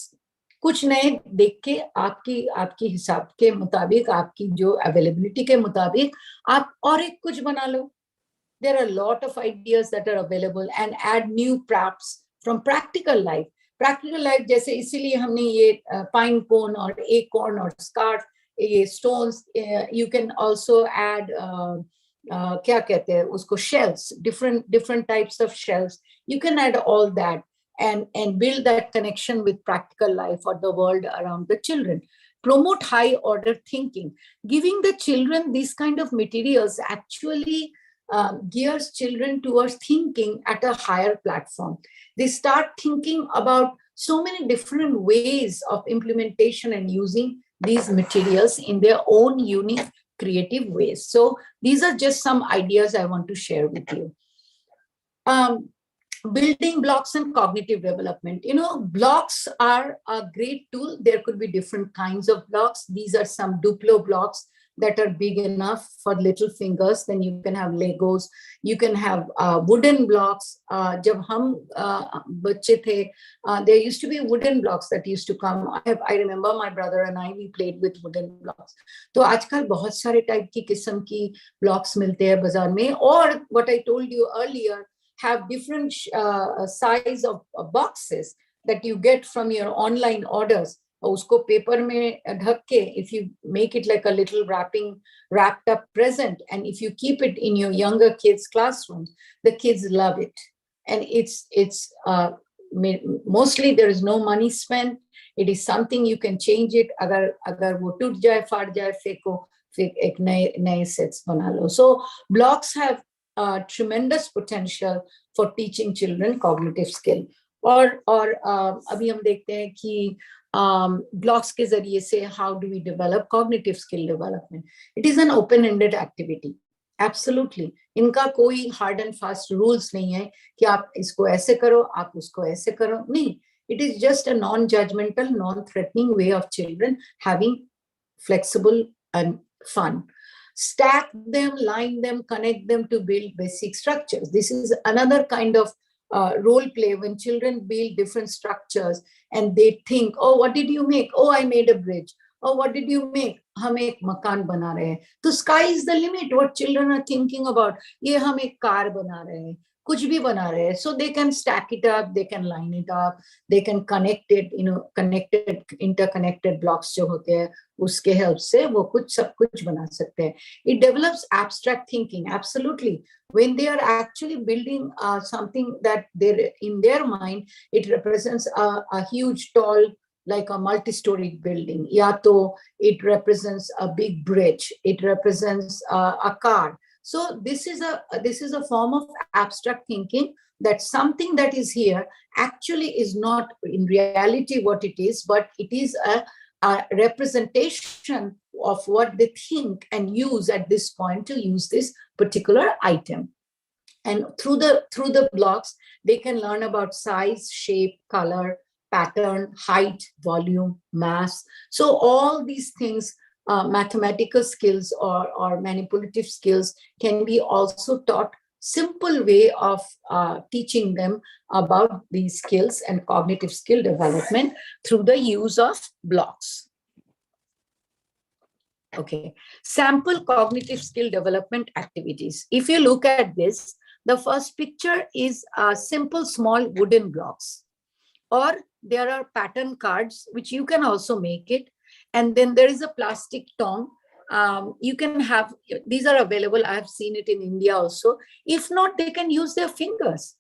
कुछ नए देख के आपकी हिसाब के मुताबिक, आपकी जो अवेलेबिलिटी के मुताबिक आप और एक कुछ बना लो. There are a lot of ideas that are available, and add new props from practical life. Practical life जैसे इसीलिए हमने ये pine cone और acorn और scarf, ये stones. You can also add क्या कहते हैं उसको, shells, different types of shells. You can add all that. And build that connection with practical life or the world around the children. Promote high order thinking. Giving the children these kind of materials actually gears children towards thinking at a higher platform. They start thinking about so many different ways of implementation and using these materials in their own unique creative ways. So these are just some ideas I want to share with you. Building blocks and cognitive development. Blocks are a great tool. There could be different kinds of blocks. These are some Duplo blocks that are big enough for little fingers. Then you can have Legos. You can have wooden blocks. जब हम बच्चे थे, there used to be wooden blocks that used to come. I remember my brother and I, we played with wooden blocks. तो आजकल बहुत सारे type की किस्म की blocks मिलते हैं बाजार में. Or what I told you earlier, have different size of boxes that you get from your online orders. Usko paper mein dhak ke, if you make it like a little wrapped up present, and if you keep it in your younger kids' classrooms, the kids love it. And it's mostly there is no money spent. It is something you can change it. Agar wo toot jaye, faad jaye, feko, fir ek naye sets bana lo. So blocks have tremendous potential for teaching children cognitive skill. और अभी हम देखते हैं कि blocks के जरिए से how do we develop cognitive skill development. It is an open-ended activity. Absolutely. इनका कोई hard and fast rules नहीं है कि आप इसको ऐसे करो, आप उसको ऐसे करो. नहीं. It is just a non-judgmental, non-threatening way of children having flexible and fun. Stack them, line them, connect them to build basic structures. This is another kind of role play when children build different structures and they think, oh, what did you make? Oh, I made a bridge. Oh, what did you make? हम एक मकान बना रहे हैं. तो sky is the limit. What children are thinking about? ये हम एक कार बना रहे हैं. कुछ भी बना रहे हैं, so they can stack it up, they can line it up, they can connect it, connected interconnected blocks जो होते हैं उसके help से वो कुछ सब कुछ बना सकते हैं. It develops abstract thinking, absolutely. When they are actually building something that they're in their mind, it represents a huge tall, like a multi-storied building. Ya to it represents a big bridge, it represents a car. So this is a form of abstract thinking, that something that is here actually is not in reality what it is, but it is a representation of what they think and use at this point to use this particular item. And through the blocks, they can learn about size, shape, color, pattern, height, volume, mass. So all these things, mathematical skills or manipulative skills, can be also taught. Simple way of teaching them about these skills and cognitive skill development through the use of blocks. Okay, sample cognitive skill development activities. If you look at this, the first picture is simple small wooden blocks, or there are pattern cards which you can also make it, and then there is a plastic tongue. You can have, these are available, I have seen it in India also. If not, they can use their fingers.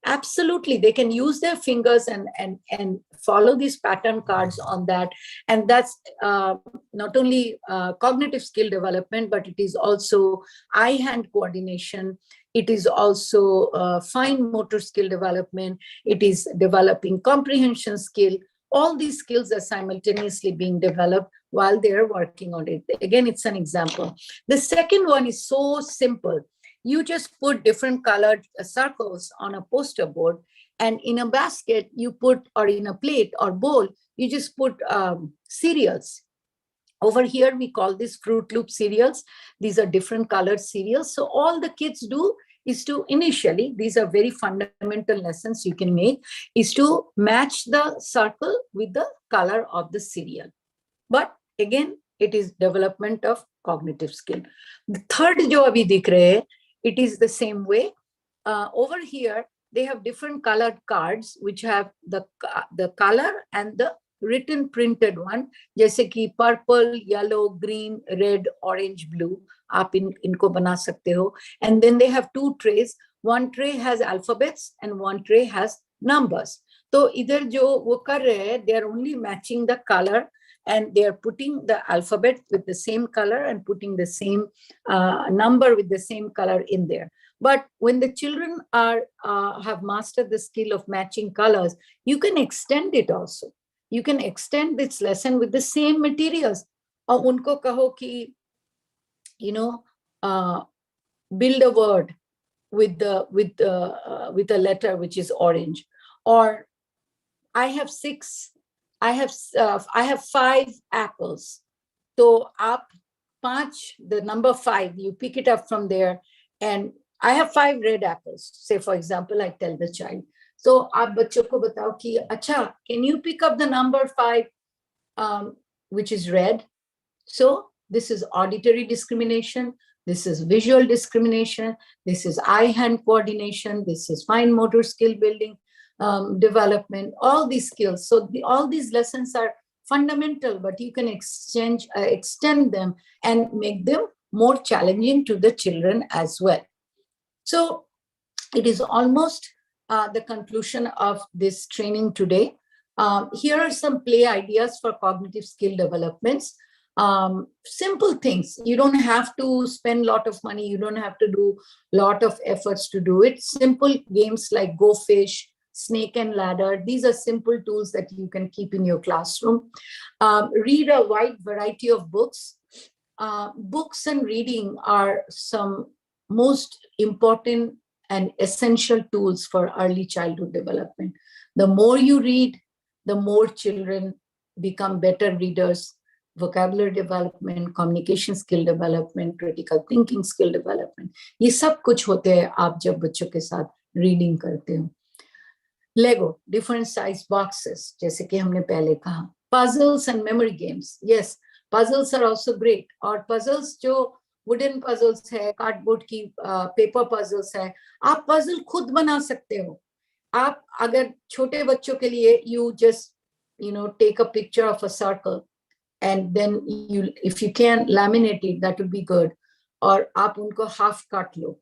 Absolutely, they can use their fingers and follow these pattern cards on that. And that's not only cognitive skill development, but it is also eye-hand coordination. It is also fine motor skill development. It is developing comprehension skill. All these skills are simultaneously being developed while they're working on it. Again, it's an example. The second one is so simple. You just put different colored circles on a poster board, and in a basket you put, or in a plate or bowl, you just put cereals. Over here, we call this Fruit Loop cereals. These are different colored cereals. So all the kids do is to initially, these are very fundamental lessons you can make, is to match the circle with the color of the cereal. But again, it is development of cognitive skill. The third jo abhi dikh rahe hai, it is the same way. Over here, they have different colored cards which have the color and the written printed one, जैसे कि purple, yellow, green, red, orange, blue. आप इनको बना सकते हो. And then they have two trays. One tray has alphabets and one tray has numbers. तो इधर जो वो कर रहे हैं, they are only matching the color, and they are putting the alphabet with the same color and putting the same number with the same color in there. But when the children have mastered the skill of matching colors, you can extend it also. You can extend this lesson with the same materials. Or unko kaho ki, build a word with a letter which is orange. Or I have 5 apples. So up 5, the number 5, you pick it up from there. And I have 5 red apples. Say, for example, I tell the child. So आप बच्चों को बताओ कि अच्छा, can you pick up the number 5, which is red? So this is auditory discrimination. This is visual discrimination. This is eye-hand coordination. This is fine motor skill building, development, all these skills. So all these lessons are fundamental, but you can extend them and make them more challenging to the children as well. So it is almost the conclusion of this training today. Here are some play ideas for cognitive skill developments. Simple things. You don't have to spend a lot of money. You don't have to do a lot of efforts to do it. Simple games like Go Fish, Snake and Ladder. These are simple tools that you can keep in your classroom. Read a wide variety of books. Books and reading are some most important and essential tools for early childhood development. The more you read, the more children become better readers. Vocabulary development, communication skill development, critical thinking skill development. ये सब कुछ होते हैं आप जब बच्चों के साथ रीडिंग करते हो. Lego, different size boxes, जैसे कि हमने पहले कहा. Puzzles and memory games. Yes, puzzles are also great. और puzzles जो वुडन पजल्स है, कार्डबोर्ड की पेपर पजल्स है, आप पजल खुद बना सकते हो. आप अगर छोटे बच्चों के लिए you just take a picture of a circle and then you, if you can laminate it, that would be good. और आप उनको half cut low.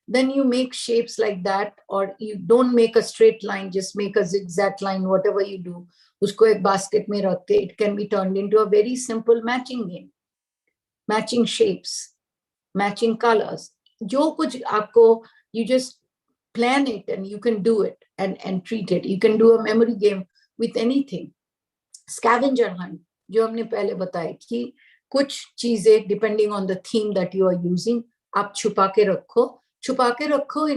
Then you make shapes like that, or you don't make a straight line, just make a zigzag line, whatever you do. उसको एक basket में रख के, it can be turned into a very simple matching game. Matching shapes, matching colors. जो कुछ आपको, you just plan it and you can do it and treat it. You can do a memory game with anything. Scavenger hunt, जो हमने पहले बताया कि कुछ चीजें depending on the theme that you are using, आप छुपा के रखो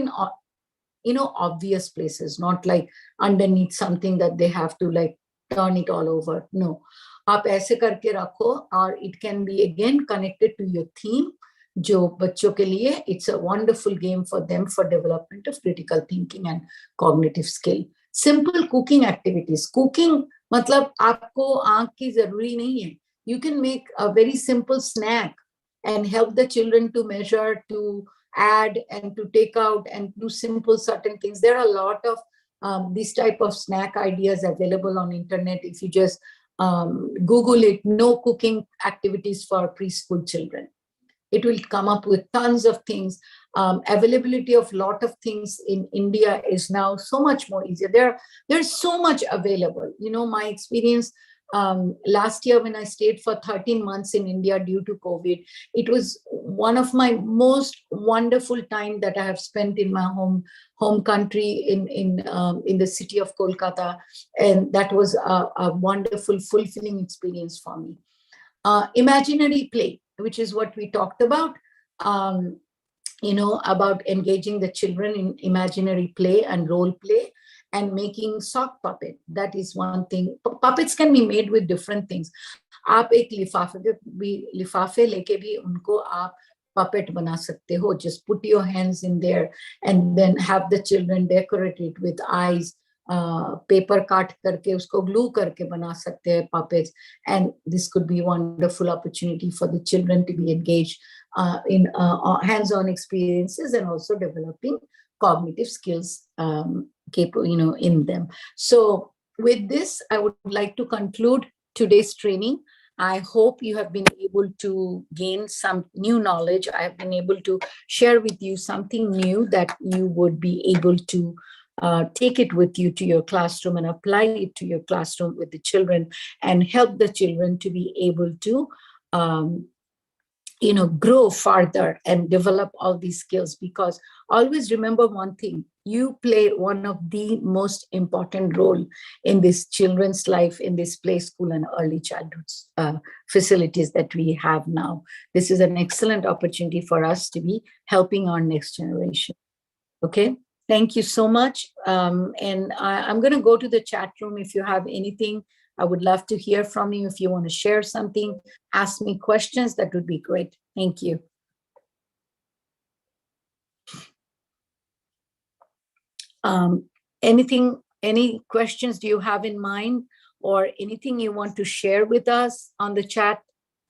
in obvious places, not like underneath something that they have to like turn it all over. No, आप ऐसे करके रखो, और it can be again connected to your theme. जो बच्चों के लिए, it's a wonderful game for them for development of critical thinking and cognitive skill. Simple cooking activities. Cooking मतलब आपको आँख की जरूरी नहीं है. You can make a very simple snack and help the children to measure, to add, and to take out, and do simple certain things. There are a lot of these type of snack ideas available on internet. If you just Google it, no cooking activities for preschool children. It will come up with tons of things. Availability of lot of things in India is now so much more easier. There's so much available. My experience last year when I stayed for 13 months in India due to COVID, it was one of my most wonderful time that I have spent in my home country in the city of Kolkata, and that was a wonderful, fulfilling experience for me. Imaginary play, which is what we talked about, about engaging the children in imaginary play and role play, and making sock puppet. That is one thing. Puppets can be made with different things. आप एक लिफाफे लेके भी उनको आप puppet बना सकते हो. Just put your hands in there and then have the children decorate it with eyes. Paper काट करके उसको glue करके बना सकते हैं puppets, and this could be a wonderful opportunity for the children to be engaged in hands-on experiences, and also developing cognitive skills in them. So with this, I would like to conclude today's training. I hope you have been able to gain some new knowledge. I have been able to share with you something new that you would be able to take it with you to your classroom and apply it to your classroom with the children, and help the children to be able to grow further and develop all these skills. Because always remember one thing, you play one of the most important role in this children's life, in this play school and early childhood facilities that we have now. This is an excellent opportunity for us to be helping our next generation. Okay, thank you so much. And I'm going to go to the chat room. If you have anything, I would love to hear from you. If you want to share something, ask me questions, that would be great. Thank you. Any questions do you have in mind, or anything you want to share with us on the chat?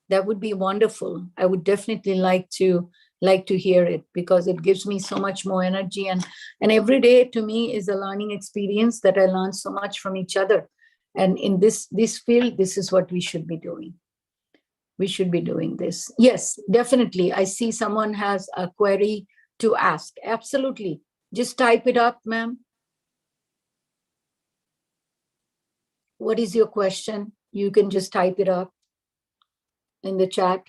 That would be wonderful. I would definitely like to hear it, because it gives me so much more energy, and every day to me is a learning experience, that I learn so much from each other. And in this field, this is what we should be doing. We should be doing this. Yes, definitely. I see someone has a query to ask. Absolutely. Just type it up, ma'am. What is your question? You can just type it up in the chat.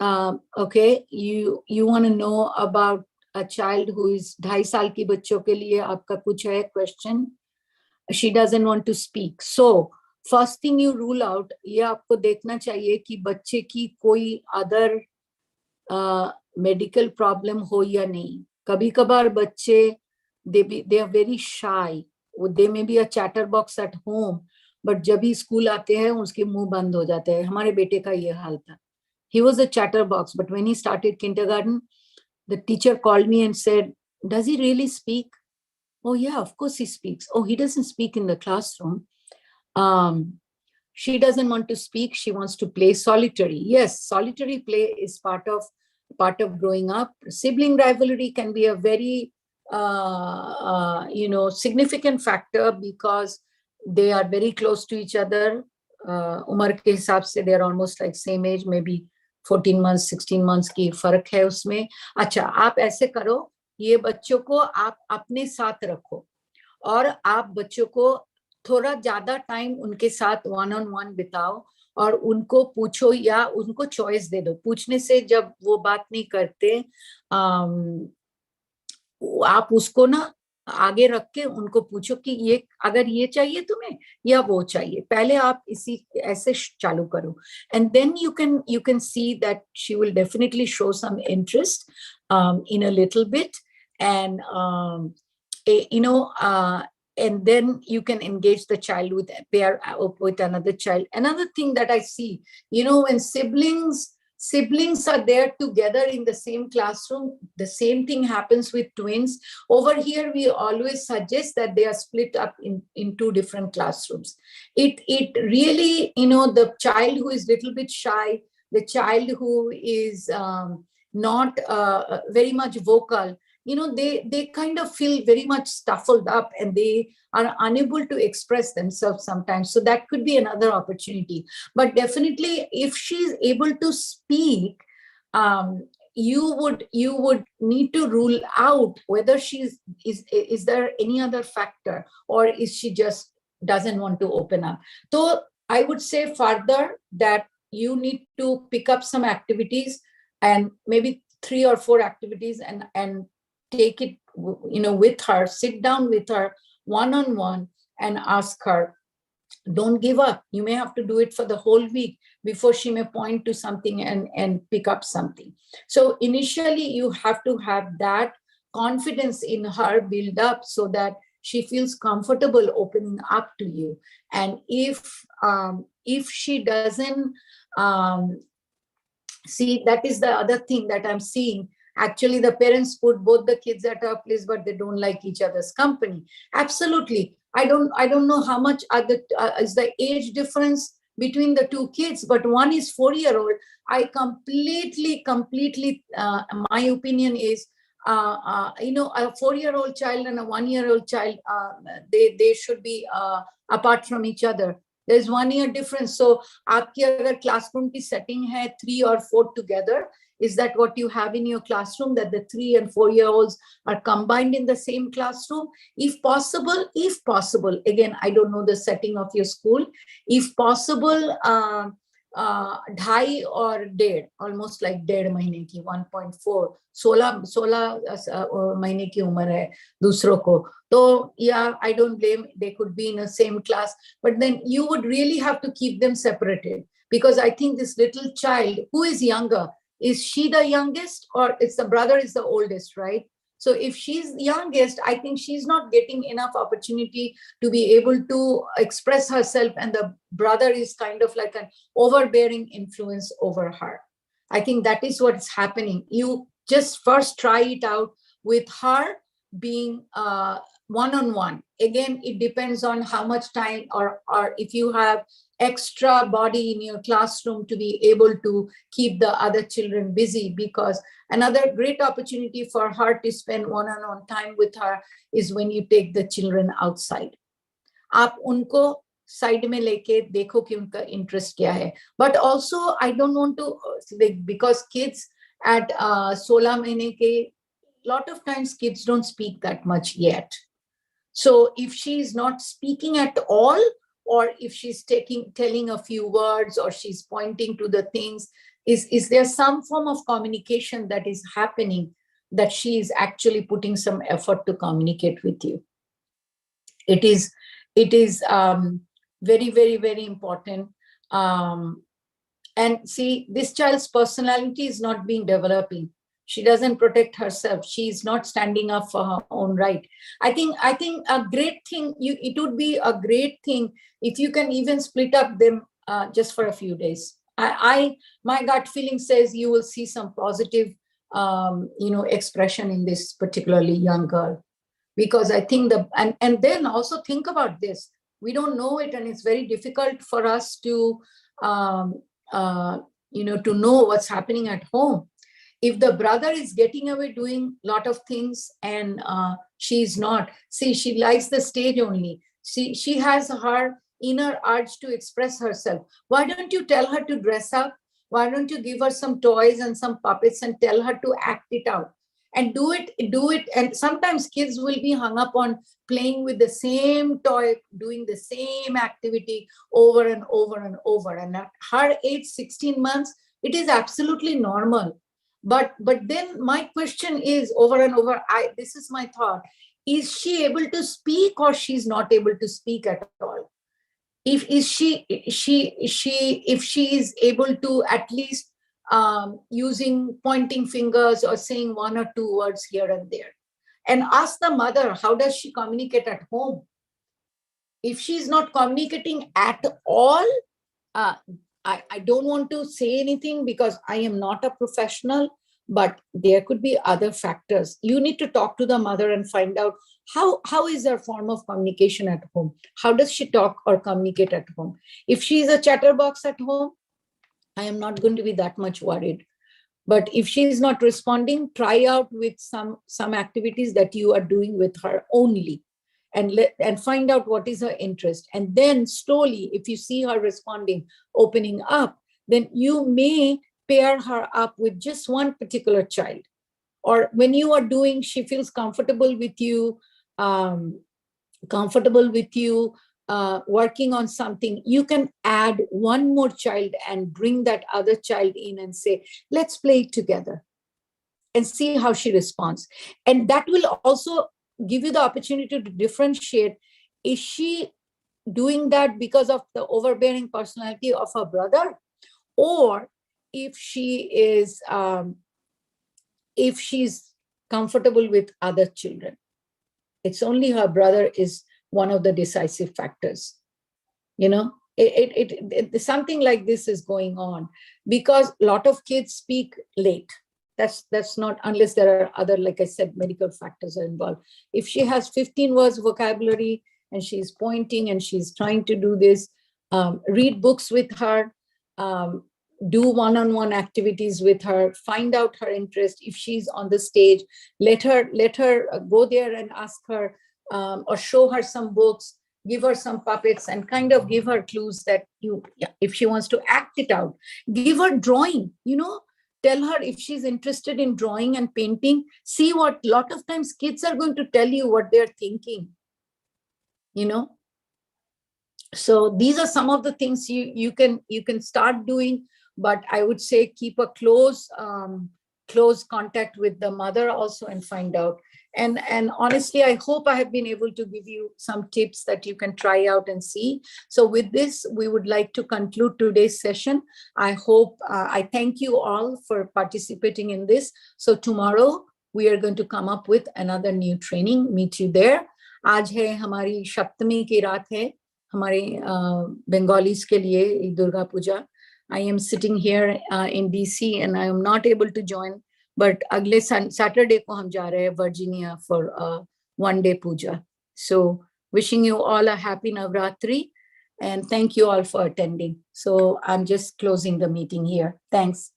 Okay, you want to know about a child who is 2.5 साल की बच्चों के लिए आपका कुछ है question? She doesn't want to speak. So first thing you rule out, ये आपको देखना चाहिए कि बच्चे की कोई other medical problem हो या नहीं. कभी कभार बच्चे they are very shy. They may be a chatterbox at home, but जब भी स्कूल आते हैं उसके मुंह बंद हो जाते हैं. हमारे बेटे का ये हाल था. He was a chatterbox, but when he started kindergarten, the teacher called me and said, does he really speak? Oh yeah, of course he speaks. Oh, he doesn't speak in the classroom. She doesn't want to speak. She wants to play solitary. Yes, solitary play is part of growing up. Sibling rivalry can be a very significant factor because they are very close to each other. उम्र के हिसाब से they are almost like same age, maybe 14 months 16 months की फर्क है उसमें. अच्छा, आप ऐसे करो, ये बच्चों को आप अपने साथ रखो और आप बच्चों को थोड़ा ज्यादा टाइम उनके साथ वन ऑन वन बिताओ और उनको पूछो या उनको चॉइस दे दो. पूछने से जब वो बात नहीं करते, आप उसको ना आगे रख के उनको पूछो कि ये अगर ये चाहिए तुम्हें या वो चाहिए. पहले आप इसी ऐसे चालू करो, and then you can see that she will definitely show some interest in a little bit, and and then you can engage the child with a pair with another child. Another thing that I see, when siblings are there together in the same classroom, the same thing happens with twins. Over here, we always suggest that they are split up in two different classrooms. It really, the child who is a little bit shy, the child who is not very much vocal, they kind of feel very much stuffed up and they are unable to express themselves sometimes. So that could be another opportunity. But definitely, if she's able to speak, you would need to rule out whether is there any other factor, or is she just doesn't want to open up. So I would say further that you need to pick up some activities, and maybe 3 or 4 activities, and take it, with her, sit down with her one-on-one and ask her, don't give up. You may have to do it for the whole week before she may point to something and pick up something. So initially you have to have that confidence in her build up so that she feels comfortable opening up to you. And if she doesn't, see, that is the other thing that I'm seeing. Actually, the parents put both the kids at a place, but they don't like each other's company. Absolutely. I don't know how much is the age difference between the two kids, but one is 4-year-old. I completely, my opinion is, a 4-year-old child and a 1-year-old child, they should be apart from each other. There's 1 year difference. So, आपकी अगर classroom की setting है 3 or 4 together, is that what you have in your classroom, that the 3 and 4-year-olds are combined in the same classroom? If possible, again, I don't know the setting of your school. If possible, 2.5 or 1.5, almost like 1.5 महीने की, 1.4, 16 महीने की उम्र है दूसरों को. So yeah, I don't blame, they could be in the same class, but then you would really have to keep them separated, because I think this little child who is younger, is she the youngest, or it's the brother is the oldest, right? So if she's the youngest, I think she's not getting enough opportunity to be able to express herself, and the brother is kind of like an overbearing influence over her. I think that is what's happening. You just first try it out with her being one-on-one. Again, it depends on how much time, or if you have extra body in your classroom to be able to keep the other children busy, because another great opportunity for her to spend one-on-one time with her is when you take the children outside. आप उनको side में लेके देखो कि उनका interest क्या है. But also I don't want to, because kids at 16 महीने के, lot of times kids don't speak that much yet. So if she is not speaking at all, or if she's telling a few words, or she's pointing to the things, is there some form of communication that is happening, that she is actually putting some effort to communicate with you? It is very, very, very important. And see, this child's personality is not being developing. She doesn't protect herself. She's not standing up for her own right. I think a great thing, it would be a great thing if you can even split up them just for a few days. My gut feeling says you will see some positive, expression in this particularly young girl, because I think and then also think about this. We don't know it, and it's very difficult for us to, to know what's happening at home. If the brother is getting away doing a lot of things and she's not, see, she likes the stage only. She has her inner urge to express herself. Why don't you tell her to dress up? Why don't you give her some toys and some puppets and tell her to act it out? And do it. And sometimes kids will be hung up on playing with the same toy, doing the same activity over and over and over. And at her age, 16 months, it is absolutely normal. But then my question is, over and over, this is my thought: is she able to speak, or she's not able to speak at all? If she is able to at least using pointing fingers or saying one or two words here and there, and ask the mother, how does she communicate at home? If she's not communicating at all, I don't want to say anything because I am not a professional, but there could be other factors. You need to talk to the mother and find out how is her form of communication at home? How does she talk or communicate at home? If she is a chatterbox at home, I am not going to be that much worried. But if she is not responding, try out with some activities that you are doing with her only, and find out what is her interest. And then slowly, if you see her responding, opening up, then you may pair her up with just one particular child. Or when you are doing, she feels comfortable with you, working on something, you can add one more child and bring that other child in and say, let's play together, and see how she responds. And that will also give you the opportunity to differentiate, is she doing that because of the overbearing personality of her brother, or if she's comfortable with other children. It's only her brother is one of the decisive factors. Something like this is going on because a lot of kids speak late. That's not, unless there are other, like I said, medical factors are involved. If she has 15 words vocabulary and she's pointing and she's trying to do this, read books with her, do one-on-one activities with her, find out her interest. If she's on the stage, let her go there and ask her, or show her some books, give her some puppets, and kind of give her clues that if she wants to act it out, give her drawing, tell her if she's interested in drawing and painting. See what, a lot of times kids are going to tell you what they're thinking, So these are some of the things you can start doing. But I would say keep a close contact with the mother also and find out. And honestly, I hope I have been able to give you some tips that you can try out and see. So with this, we would like to conclude today's session. I hope, I thank you all for participating in this. So tomorrow we are going to come up with another new training. Meet you there. आज है हमारी सप्तमी की रात है हमारे Bengalis के लिए Durga Puja. I am sitting here in DC and I am not able to join, but अगले Saturday को हम जा रहे हैं Virginia for a one-day puja. So wishing you all a happy Navratri and thank you all for attending. So I'm just closing the meeting here. Thanks.